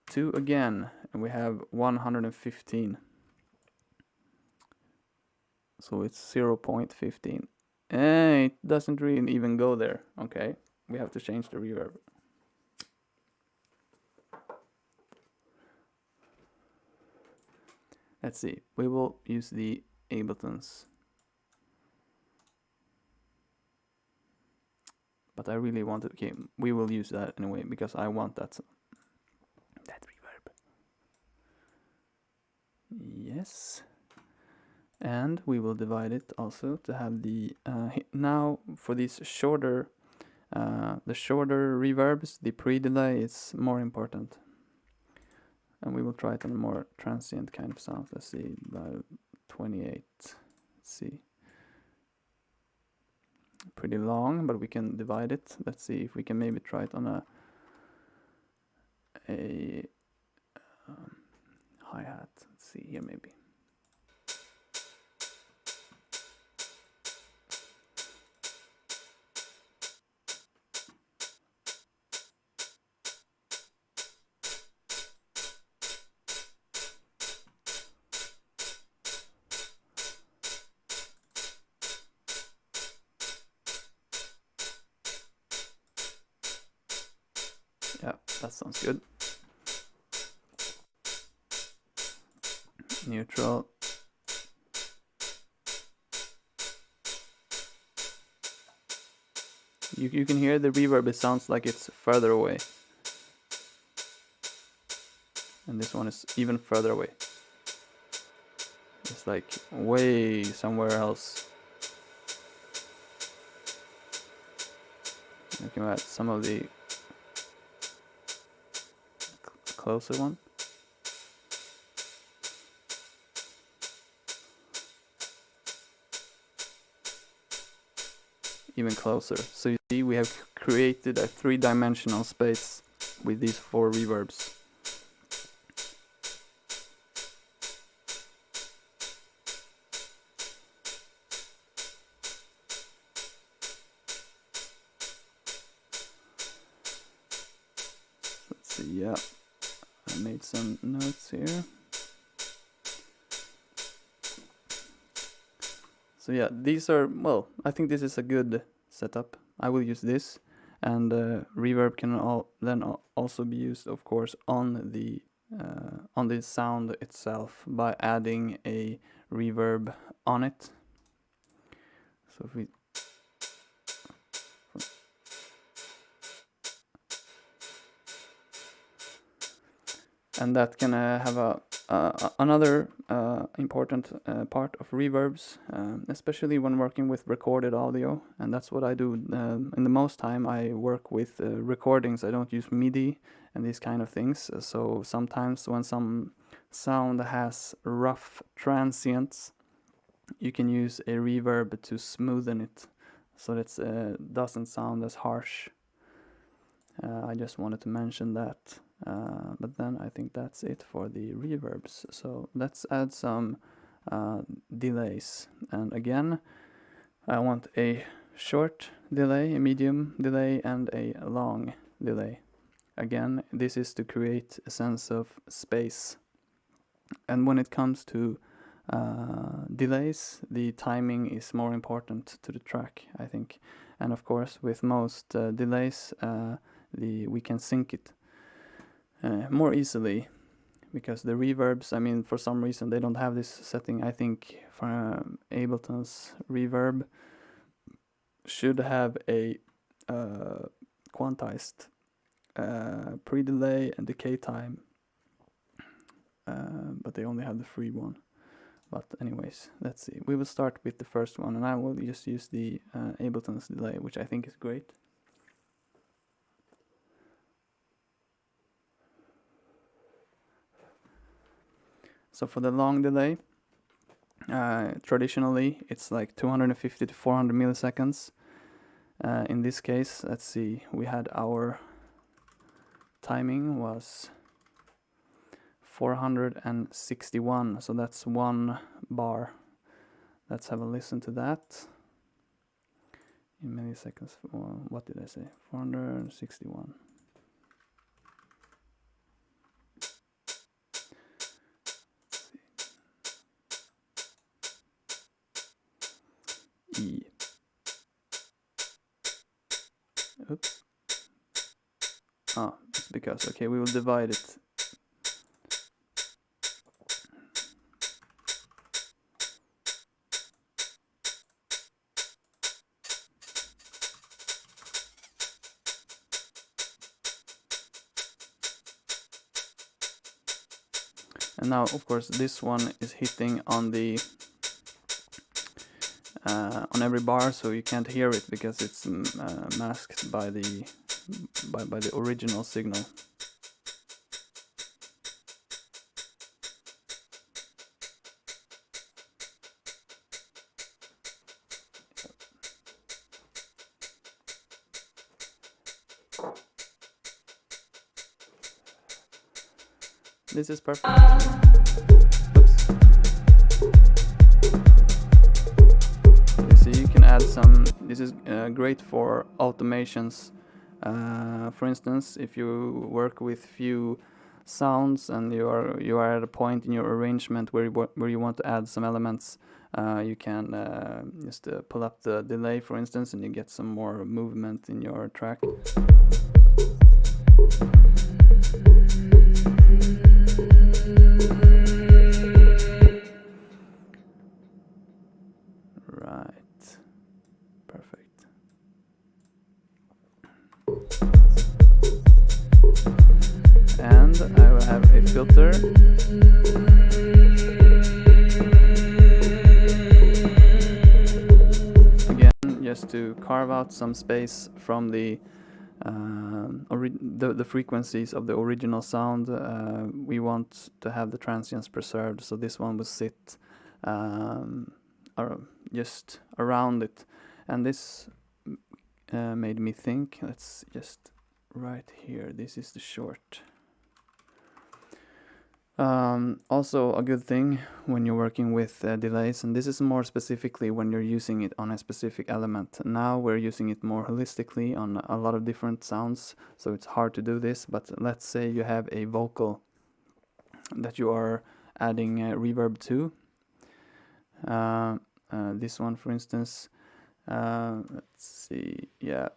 A: 2 again, and we have 115. So it's 0.15. It doesn't really even go there. Okay, we have to change the reverb. Let's see, we will use the Abletons. But I really want it. Okay, we will use that anyway, because I want that reverb. Yes. And we will divide it also to have the, now for these shorter, the shorter reverbs, the pre-delay is more important. And we will try it on more transient kind of sounds. Let's see, about 28. Let's see. Pretty long, but we can divide it. Let's see if we can maybe try it on a hi-hat. Let's see here maybe. Yeah, that sounds good. Neutral. You can hear the reverb, it sounds like it's further away. And this one is even further away. It's like way somewhere else. I can add some of the closer one. Even closer. So you see, we have created a 3-dimensional space with these 4 reverbs. Let's see, yeah, I made some notes here. So yeah, these are, well, I think this is a good setup. I will use this, and reverb can also be used, of course, on the sound itself by adding a reverb on it. So if we and that can have another important part of reverbs, especially when working with recorded audio, and that's what I do. In the most time I work with recordings. I don't use MIDI and these kind of things, so sometimes when some sound has rough transients, you can use a reverb to smoothen it so that it doesn't sound as harsh. I just wanted to mention that. But then I think that's it for the reverbs. So let's add some delays. And again, I want a short delay, a medium delay, and a long delay. Again, this is to create a sense of space. And when it comes to delays, the timing is more important to the track, I think. And of course, with most delays, we can sync it more easily, because the reverbs, I mean, for some reason they don't have this setting. I think for Ableton's reverb should have a quantized pre-delay and decay time, but they only have the free one. But anyways, let's see. We will start with the first one, and I will just use the Ableton's delay, which I think is great. So for the long delay, traditionally it's like 250 to 400 milliseconds. In this case, let's see, we had our timing was 461, so that's 1 bar. Let's have a listen to that in milliseconds. What did I say? 461. E. Oops. It's because, okay, we will divide it. And now, of course, this one is hitting on the on every bar, so you can't hear it because it's masked by the original signal. This is perfect. Oops. You see, you can add some. This is great for automations. For instance, if you work with few sounds and you are at a point in your arrangement where you want to add some elements, you can just pull up the delay, for instance, and you get some more movement in your track. Right, perfect. And I will have a filter. just to carve out some space from the frequencies of the original sound. We want to have the transients preserved, so this one will sit just around it, and this made me think. Let's just right here, this is the short. Also a good thing when you're working with delays, and this is more specifically when you're using it on a specific element. Now we're using it more holistically on a lot of different sounds, so it's hard to do this, but let's say you have a vocal that you are adding reverb to. This one, for instance, let's see, yeah.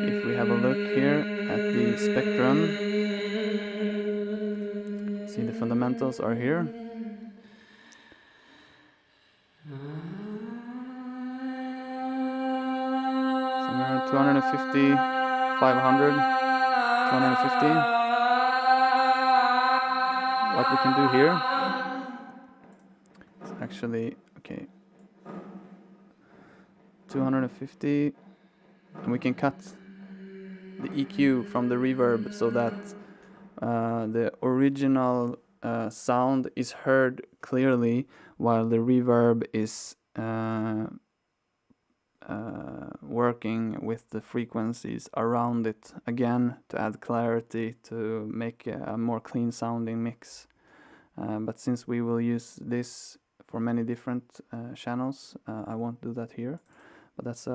A: If we have a look here at the spectrum, see the fundamentals are here. Somewhere around 250, 500, 250. What we can do here is actually, okay, 250, and we can cut the EQ from the reverb so that the original sound is heard clearly while the reverb is working with the frequencies around it, again to add clarity, to make a more clean sounding mix. But since we will use this for many different channels, I won't do that here. But that's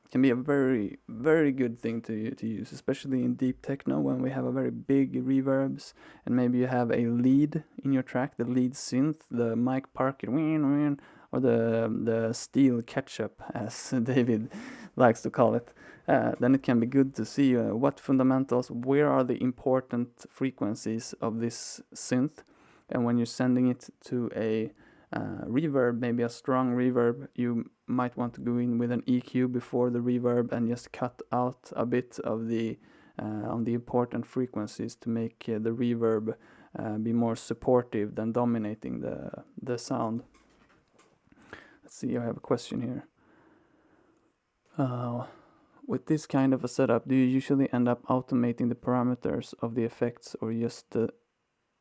A: can be a very, very good thing to use, especially in deep techno when we have a very big reverbs, and maybe you have a lead in your track, the lead synth, the Mike Parker, or the steel ketchup, as David likes to call it. Then it can be good to see what fundamentals, where are the important frequencies of this synth, and when you're sending it to a reverb, maybe a strong reverb, you might want to go in with an EQ before the reverb and just cut out a bit of the on the important frequencies to make the reverb be more supportive than dominating the sound. Let's see, I have a question here. With this kind of a setup, do you usually end up automating the parameters of the effects or just the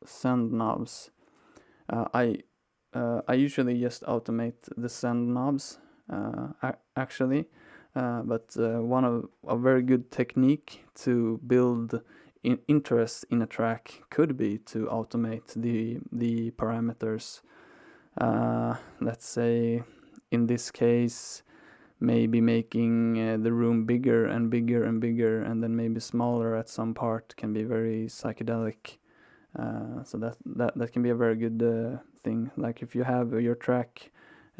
A: send knobs? I usually just automate the send knobs, actually, but a very good technique to build interest in a track could be to automate the parameters. Let's say in this case, maybe making the room bigger and bigger and bigger, and then maybe smaller at some part can be very psychedelic. So that can be a very good thing. Like if you have your track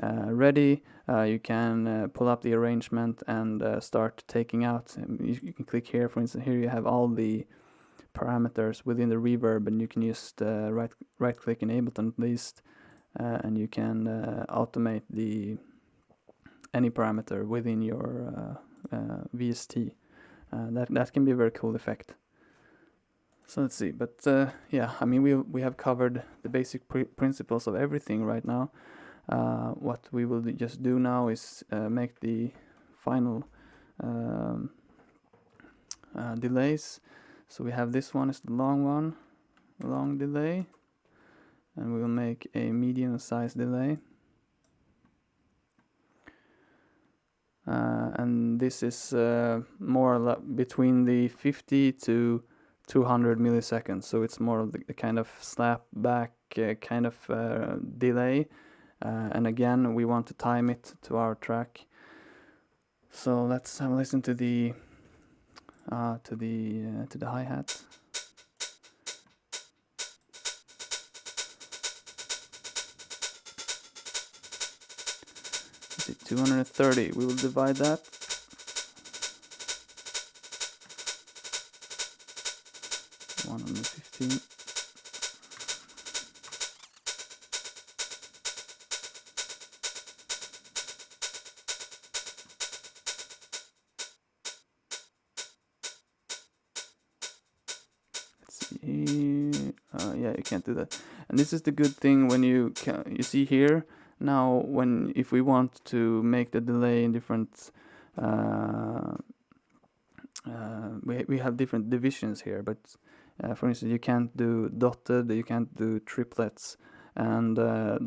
A: ready, you can pull up the arrangement and start taking out. You can click here, for instance. Here you have all the parameters within the reverb, and you can just right click in Ableton at least, and you can automate any parameter within your VST. That can be a very cool effect. So let's see, but yeah, I mean we have covered the basic principles of everything right now. What we will just do now is make the final delays. So we have this one is the long one, long delay, and we will make a medium-sized delay. And this is more between the 50 to 200 milliseconds, so it's more of the kind of slap back kind of delay, and again we want to time it to our track. So let's have a listen to the hi-hat. 230, we will divide that. $115. Let's see. Yeah, you can't do that. And this is the good thing when you see here now, if we want to make the delay in different we have different divisions here, but for instance, you can't do dotted, you can't do triplets, and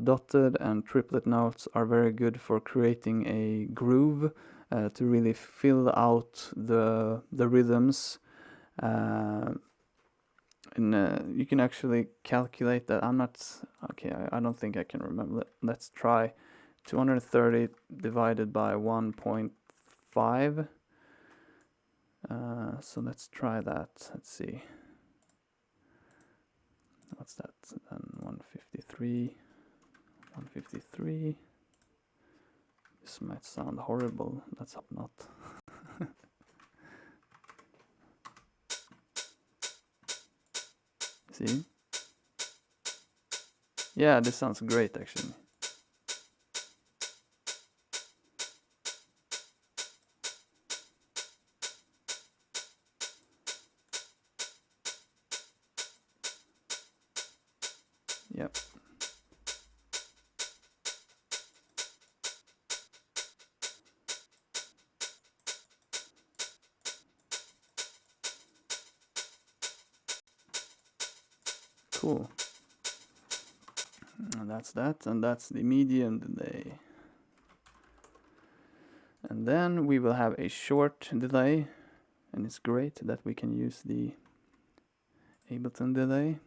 A: dotted and triplet notes are very good for creating a groove to really fill out the rhythms. And you can actually calculate that. I'm not okay. I don't think I can remember. Let's try 230 divided by 1.5. So let's try that. Let's see. What's that? Then 153. 153. This might sound horrible. Let's hope not. See? Yeah, this sounds great actually. Yep. Cool. And that's that, and that's the medium delay. And then we will have a short delay, and it's great that we can use the Ableton delay.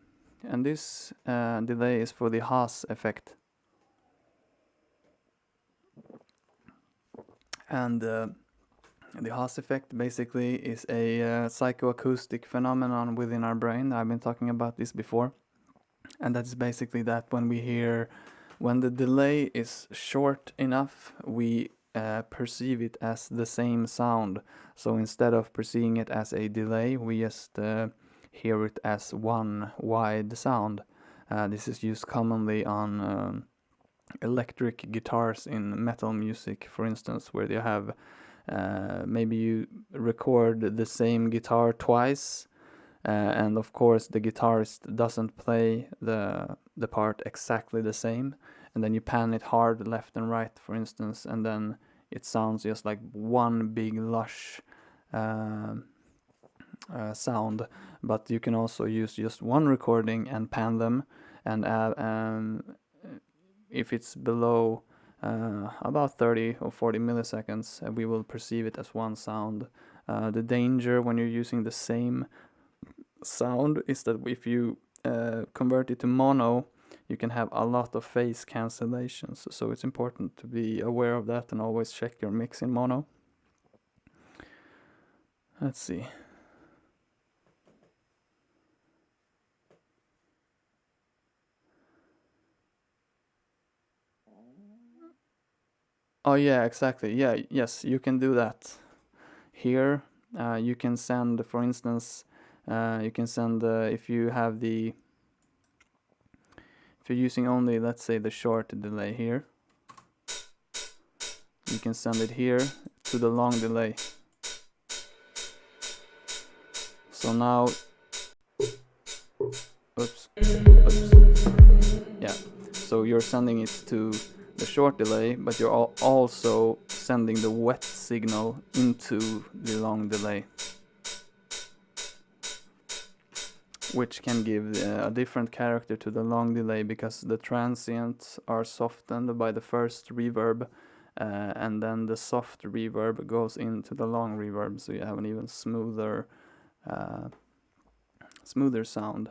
A: And this delay is for the Haas effect. And the Haas effect basically is a psychoacoustic phenomenon within our brain. I've been talking about this before. And that's basically that when the delay is short enough, we perceive it as the same sound. So instead of perceiving it as a delay, we just hear it as one wide sound. This is used commonly on electric guitars in metal music, for instance, where you have maybe you record the same guitar twice, and of course the guitarist doesn't play the part exactly the same, and then you pan it hard left and right, for instance, and then it sounds just like one big lush sound. But you can also use just one recording and pan them, and if it's below about 30 or 40 milliseconds, we will perceive it as one sound. The danger when you're using the same sound is that if you convert it to mono, you can have a lot of phase cancellations. So it's important to be aware of that and always check your mix in mono. Let's see. Oh yeah, exactly. Yeah, yes, you can do that. Here, you can send, for instance, if you have if you're using only, let's say, the short delay here, you can send it here to the long delay. So now, oops, yeah. So you're sending it to the short delay, but you're also sending the wet signal into the long delay, which can give a different character to the long delay because the transients are softened by the first reverb, and then the soft reverb goes into the long reverb, so you have an even smoother sound.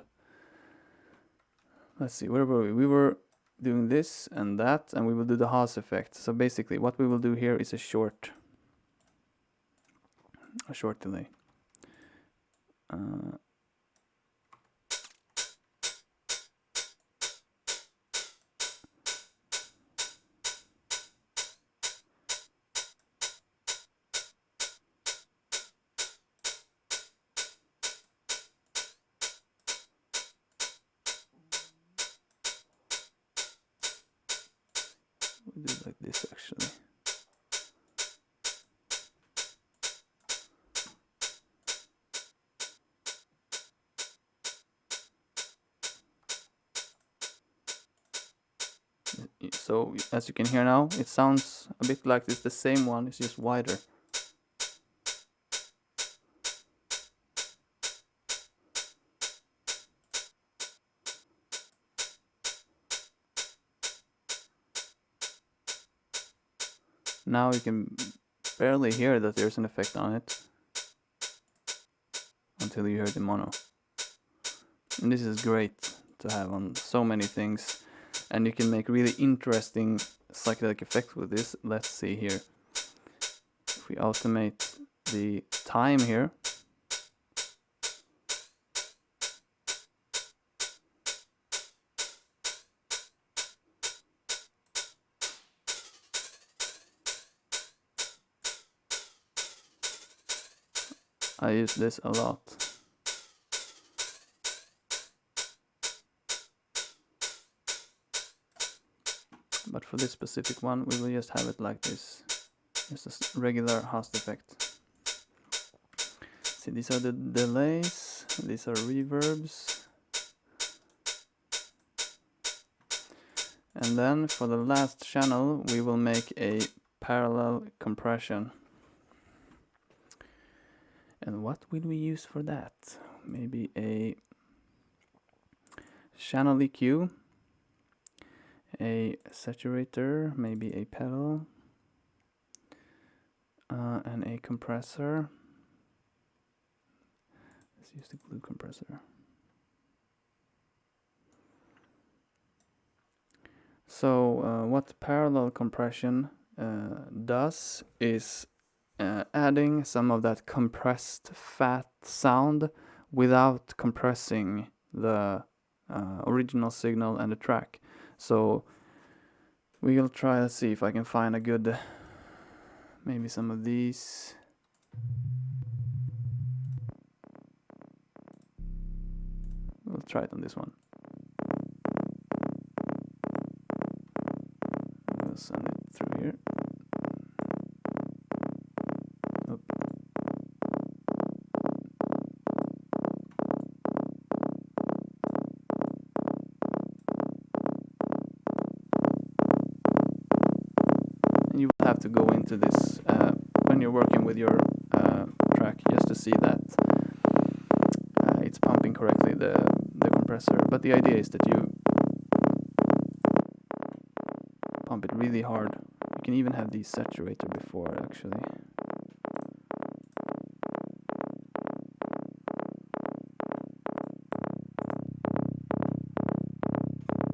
A: Let's see, where were we? We were doing this and that, and we will do the Haas effect. So basically what we will do here is a short delay. We do it like this actually. So as you can hear now, it sounds a bit like it's the same one, it's just wider. Now you can barely hear that there's an effect on it until you hear the mono. And this is great to have on so many things, and you can make really interesting psychedelic effects with this. Let's see here. If we automate the time here, I use this a lot. But for this specific one, we will just have it like this. Just a regular host effect. See, these are the delays, these are reverbs. And then for the last channel, we will make a parallel compression. And what will we use for that? Maybe a channel EQ, a saturator, maybe a pedal, and a compressor. Let's use the glue compressor. So what parallel compression does is adding some of that compressed fat sound without compressing the original signal and the track. So we will try to see if I can find a good, maybe some of these. We'll try it on this one. We'll send it through here. Oop. And you will have to go into this when you're working with your track, just to see that it's pumping correctly the compressor. But the idea is that you pump it really hard. You can even have the saturator before, actually.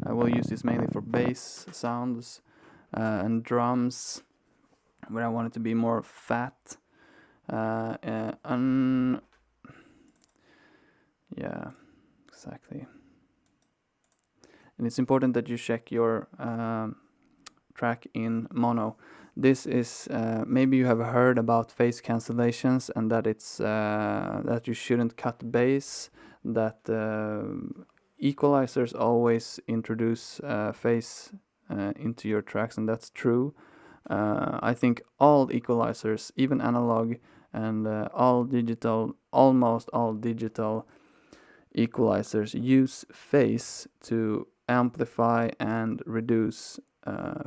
A: I will use this mainly for bass sounds and drums, where I want it to be more fat. Yeah, exactly. And it's important that you check your track in mono. This is maybe you have heard about phase cancellations, and that it's that you shouldn't cut bass, that equalizers always introduce phase into your tracks, and that's true. I think all equalizers, even analog and all digital, almost all digital equalizers, use phase to amplify and reduce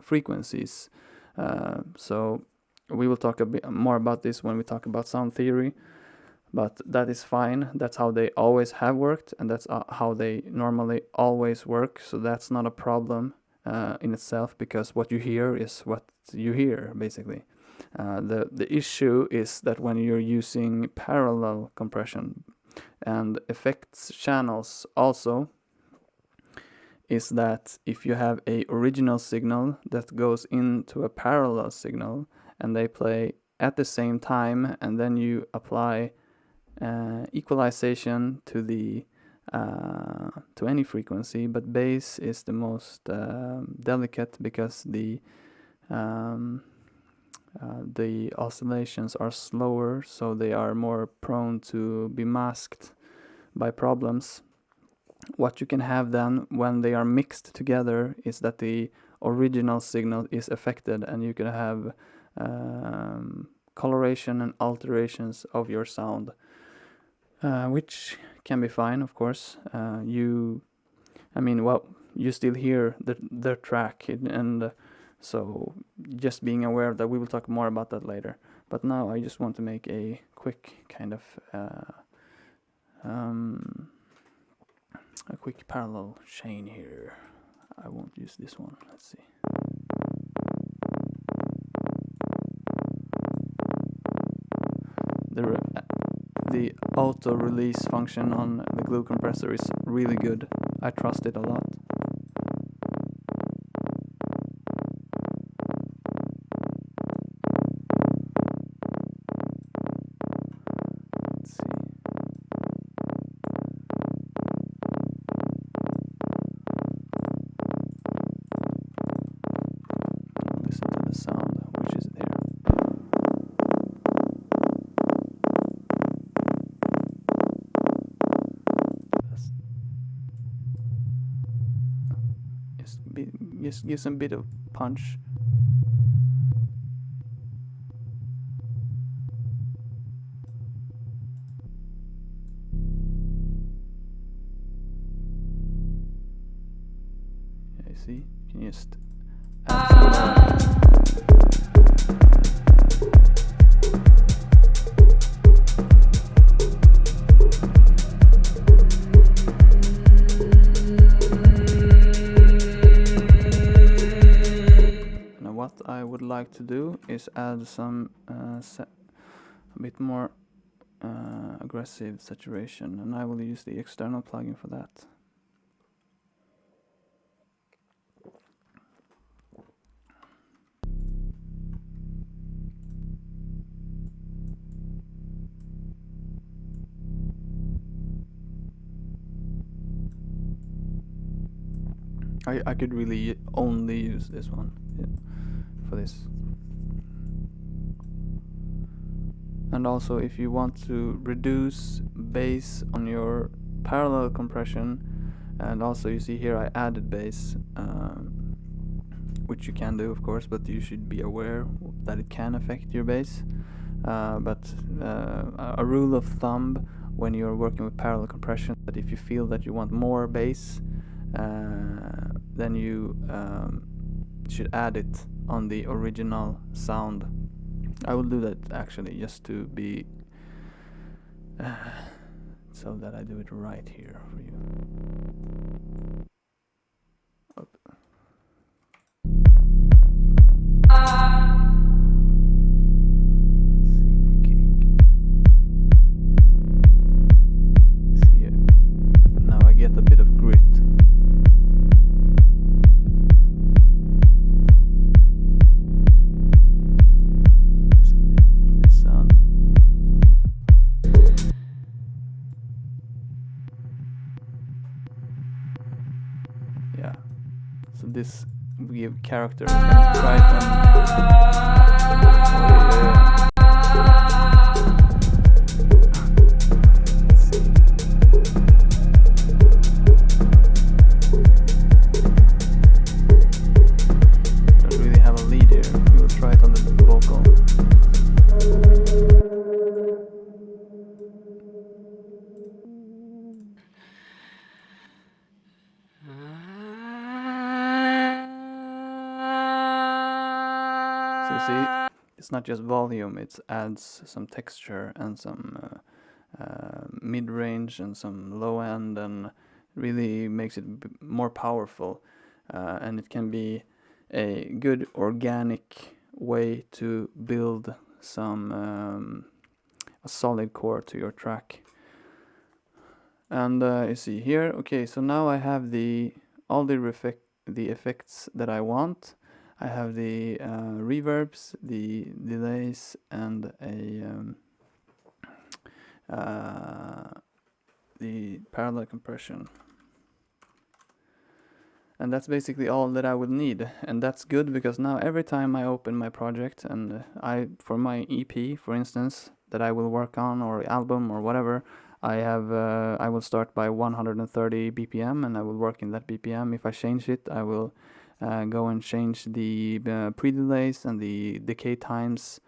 A: frequencies. So we will talk a bit more about this when we talk about sound theory, but that is fine. That's how they always have worked, and that's how they normally always work. So that's not a problem in itself, because what you hear is what you hear, basically. The issue is that when you're using parallel compression and effects channels also, is that if you have a original signal that goes into a parallel signal and they play at the same time, and then you apply equalization to the to any frequency, but bass is the most delicate, because the oscillations are slower, so they are more prone to be masked by problems. What you can have then when they are mixed together is that the original signal is affected, and you can have coloration and alterations of your sound, which can be fine, of course. you still hear the track, and so just being aware that we will talk more about that later. But now I just want to make a quick kind of a quick parallel chain here. I won't use this one. Let's see. The auto release function on the glue compressor is really good. I trust it a lot. Let's see. Listen to the sound, which is there. Just gives a bit of punch. Yeah, you see, you can just add some what I would like to do is add some a bit more aggressive saturation, and I will use the external plugin for that. I could really only use this one for this. And also, if you want to reduce bass on your parallel compression, and also you see here I added bass, which you can do of course, but you should be aware that it can affect your bass. But a rule of thumb when you're working with parallel compression, that if you feel that you want more bass, then you should add it on the original sound. I will do that actually, just to be so that I do it right here for you. See here. Now I get a bit of grit. This sound. Yeah. So this will give character. We can try it on. Let's see. Don't really have a lead here. We will try it on the vocal. So you see, it's not just volume, it adds some texture and some mid-range and some low end, and really makes it more powerful, and it can be a good organic way to build some a solid core to your track. And you see here, okay, so now I have all the effects that I want. I have the reverbs, the delays, and the parallel compression. And that's basically all that I would need. And that's good, because now every time I open my project, and for my EP, for instance, that I will work on, or album, or whatever, I will start by 130 BPM, and I will work in that BPM. If I change it, I will go and change the pre-delays and the decay times.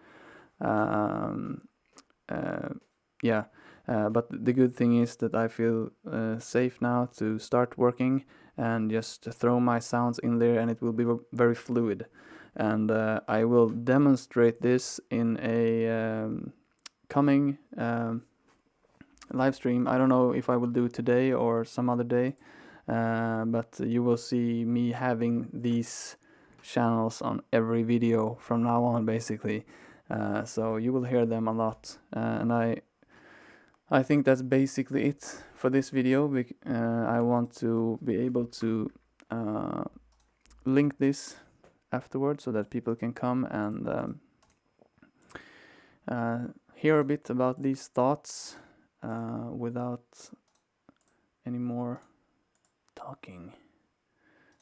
A: But the good thing is that I feel safe now to start working, and just throw my sounds in there, and it will be very fluid. And I will demonstrate this in a coming live stream. I don't know if I will do it today or some other day, but you will see me having these channels on every video from now on, basically. So you will hear them a lot, and I think that's basically it for this video. I want to be able to link this afterwards so that people can come and hear a bit about these thoughts without any more talking.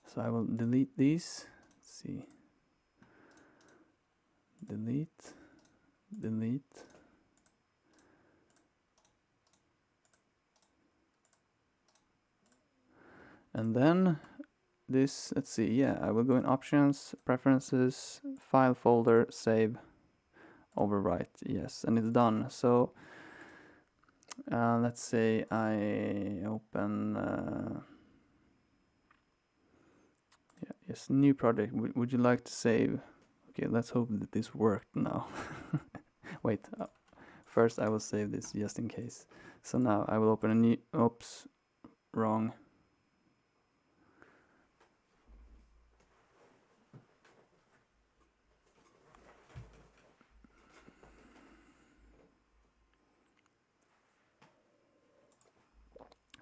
A: So I will delete these. Let's see. Delete. And then this, let's see, yeah, I will go in options, preferences, file folder, save, overwrite, yes, and it's done. So let's say I open, yes, new project. Would you like to save? Okay, let's hope that this worked now. Wait, first I will save this just in case. So now I will open a new, oops, wrong.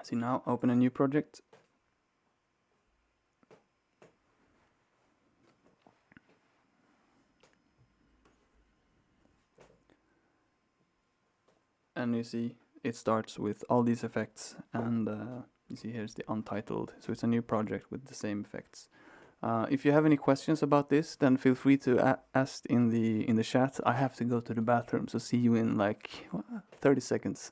A: So now open a new project. And you see it starts with all these effects, and you see here's the untitled, so it's a new project with the same effects. If you have any questions about this, then feel free to ask in the chat. I have to go to the bathroom, so see you in like 30 seconds.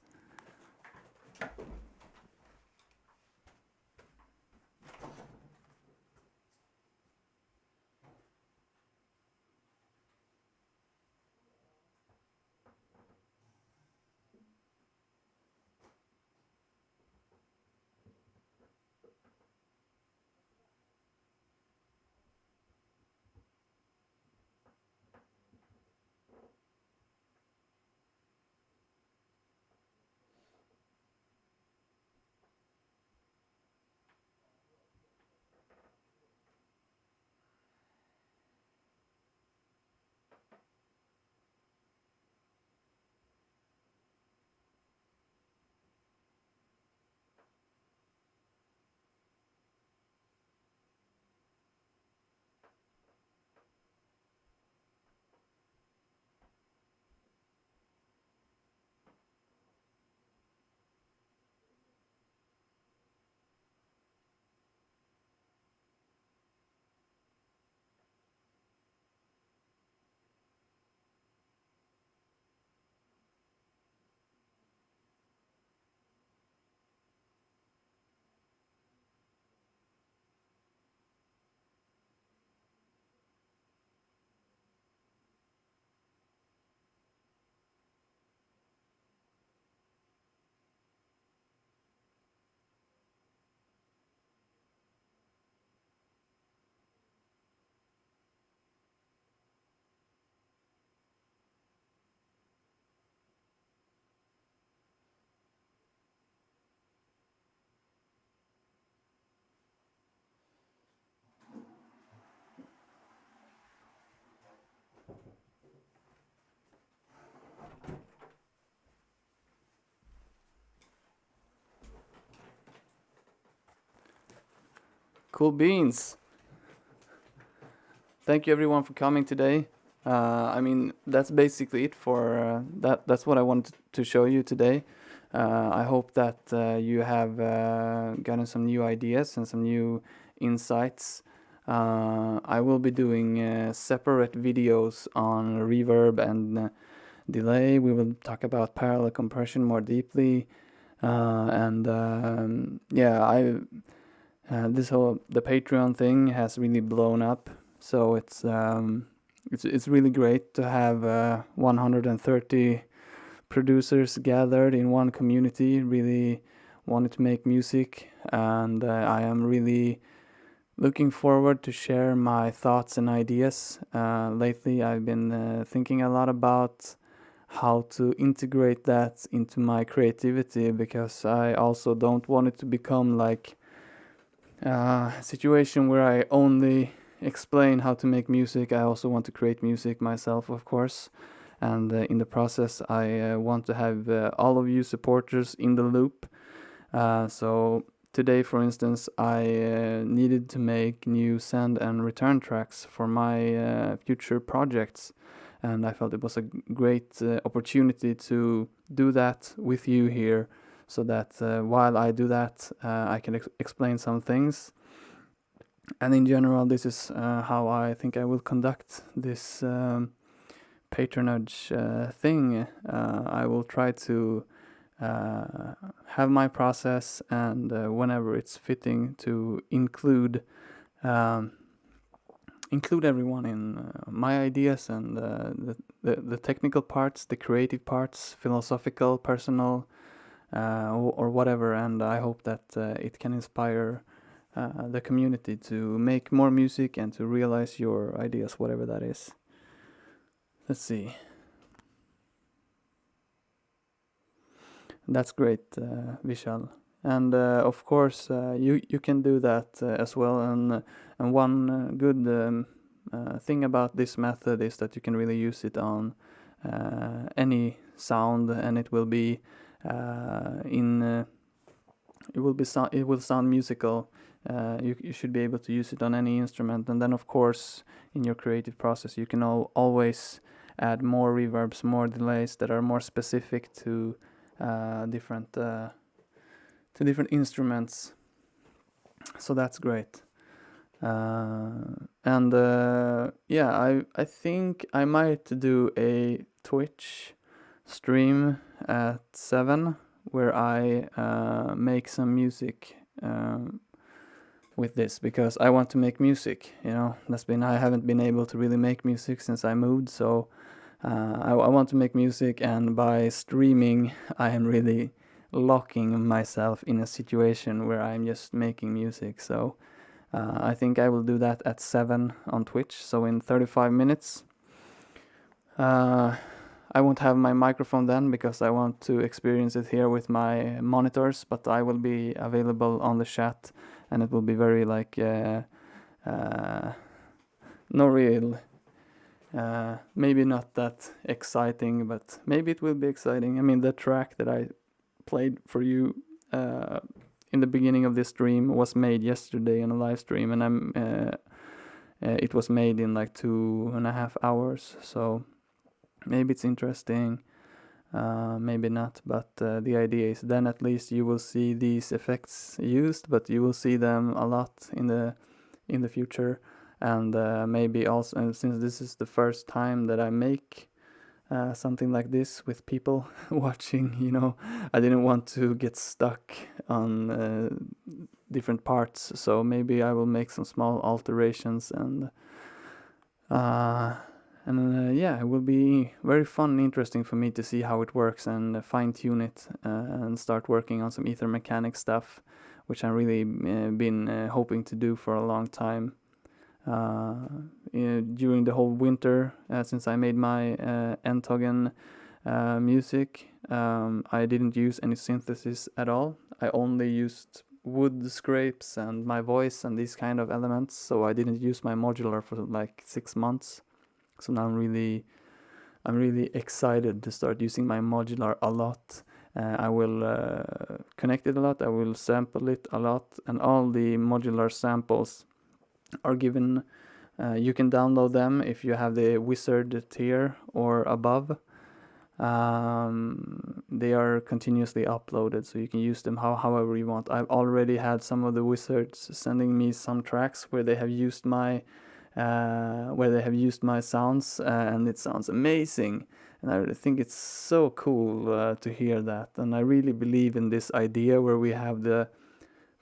A: Cool beans. Thank you everyone for coming today. I mean, that's basically it for that's what I wanted to show you today. I hope that you have gotten some new ideas and some new insights. I will be doing separate videos on reverb and delay. We will talk about parallel compression more deeply. Yeah, this whole the Patreon thing has really blown up, so it's really great to have 130 producers gathered in one community, really wanted to make music. and I am really looking forward to share my thoughts and ideas. Lately, I've been thinking a lot about how to integrate that into my creativity, because I also don't want it to become like a situation where I only explain how to make music. I also want to create music myself, of course. And in the process, I want to have all of you supporters in the loop. So today, for instance, I needed to make new send and return tracks for my future projects, and I felt it was a great opportunity to do that with you here, so that while I do that, I can explain some things. And in general, this is how I think I will conduct this patronage thing. I will try to have my process, and whenever it's fitting, to um, include everyone in my ideas, and the technical parts, the creative parts, philosophical, personal, or whatever. And I hope that it can inspire the community to make more music and to realize your ideas, whatever that is. Let's see. That's great, Vishal. And of course, you can do that as well. And one good thing about this method is that you can really use it on any sound, and it will be it will sound musical. You should be able to use it on any instrument. And then, of course, in your creative process, you can always add more reverbs, more delays that are more specific to different instruments. So that's great. And yeah, I think I might do a Twitch stream at 7 where I make some music with this, because I want to make music. I haven't been able to really make music since I moved, so I want to make music, and by streaming, I am really locking myself in a situation where I'm just making music. So I think I will do that at 7 on Twitch, so in 35 minutes. I won't have my microphone then, because I want to experience it here with my monitors, but I will be available on the chat, and it will be very no real maybe not that exciting, but maybe it will be exciting. I mean, the track that I played for you in the beginning of this stream was made yesterday in a live stream, and it was made in like 2.5 hours. So maybe it's interesting, maybe not. But the idea is then at least you will see these effects used, but you will see them a lot in the future. And maybe also, and since this is the first time that I make something like this with people watching, I didn't want to get stuck on different parts. So maybe I will make some small alterations, and yeah, it will be very fun and interesting for me to see how it works, and fine tune it, and start working on some ether mechanic stuff, which I've really been hoping to do for a long time. During the whole winter, since I made my Enttogen music, I didn't use any synthesis at all. I only used wood scrapes and my voice and these kind of elements, so I didn't use my modular for like 6 months. So now I'm really excited to start using my modular a lot. I will connect it a lot, I will sample it a lot, and all the modular samples are given. You can download them if you have the wizard tier or above. They are continuously uploaded, so you can use them however you want. I've already had some of the wizards sending me some tracks where they have used my sounds, and it sounds amazing. And I really think it's so cool to hear that. And I really believe in this idea where we have the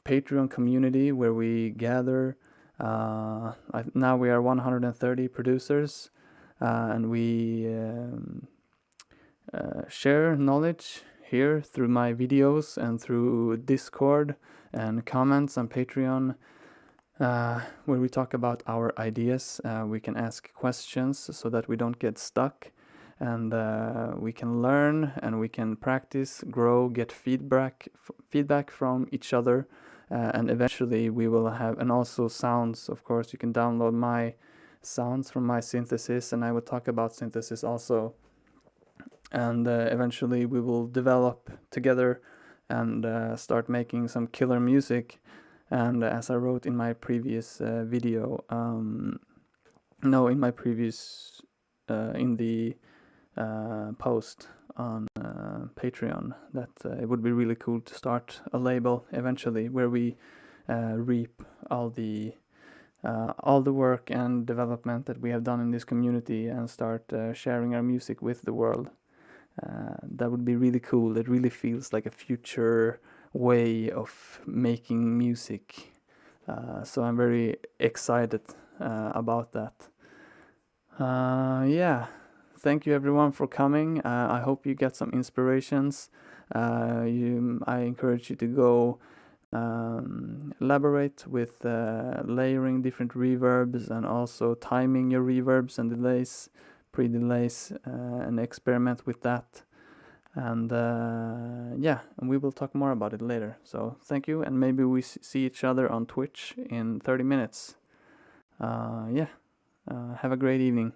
A: Patreon community where we gather. Now we are 130 producers, and we share knowledge here through my videos and through Discord, and comments on Patreon, where we talk about our ideas. We can ask questions so that we don't get stuck, and we can learn and we can practice, grow, get feedback from each other, and eventually we will have, and also sounds. Of course, you can download my sounds from my synthesis, and I will talk about synthesis also. And eventually we will develop together and start making some killer music. And as I wrote in my previous video, no, in my previous in the post on Patreon, that it would be really cool to start a label eventually where we reap all the work and development that we have done in this community and start sharing our music with the world. That would be really cool. It really feels like a future way of making music. So I'm very excited about that. Yeah, thank you everyone for coming. I hope you get some inspirations. I encourage you to go elaborate with layering different reverbs and also timing your reverbs and delays, pre-delays, and experiment with that. And yeah, and we will talk more about it later. So thank you, and maybe we see each other on Twitch in 30 minutes. Yeah, have a great evening.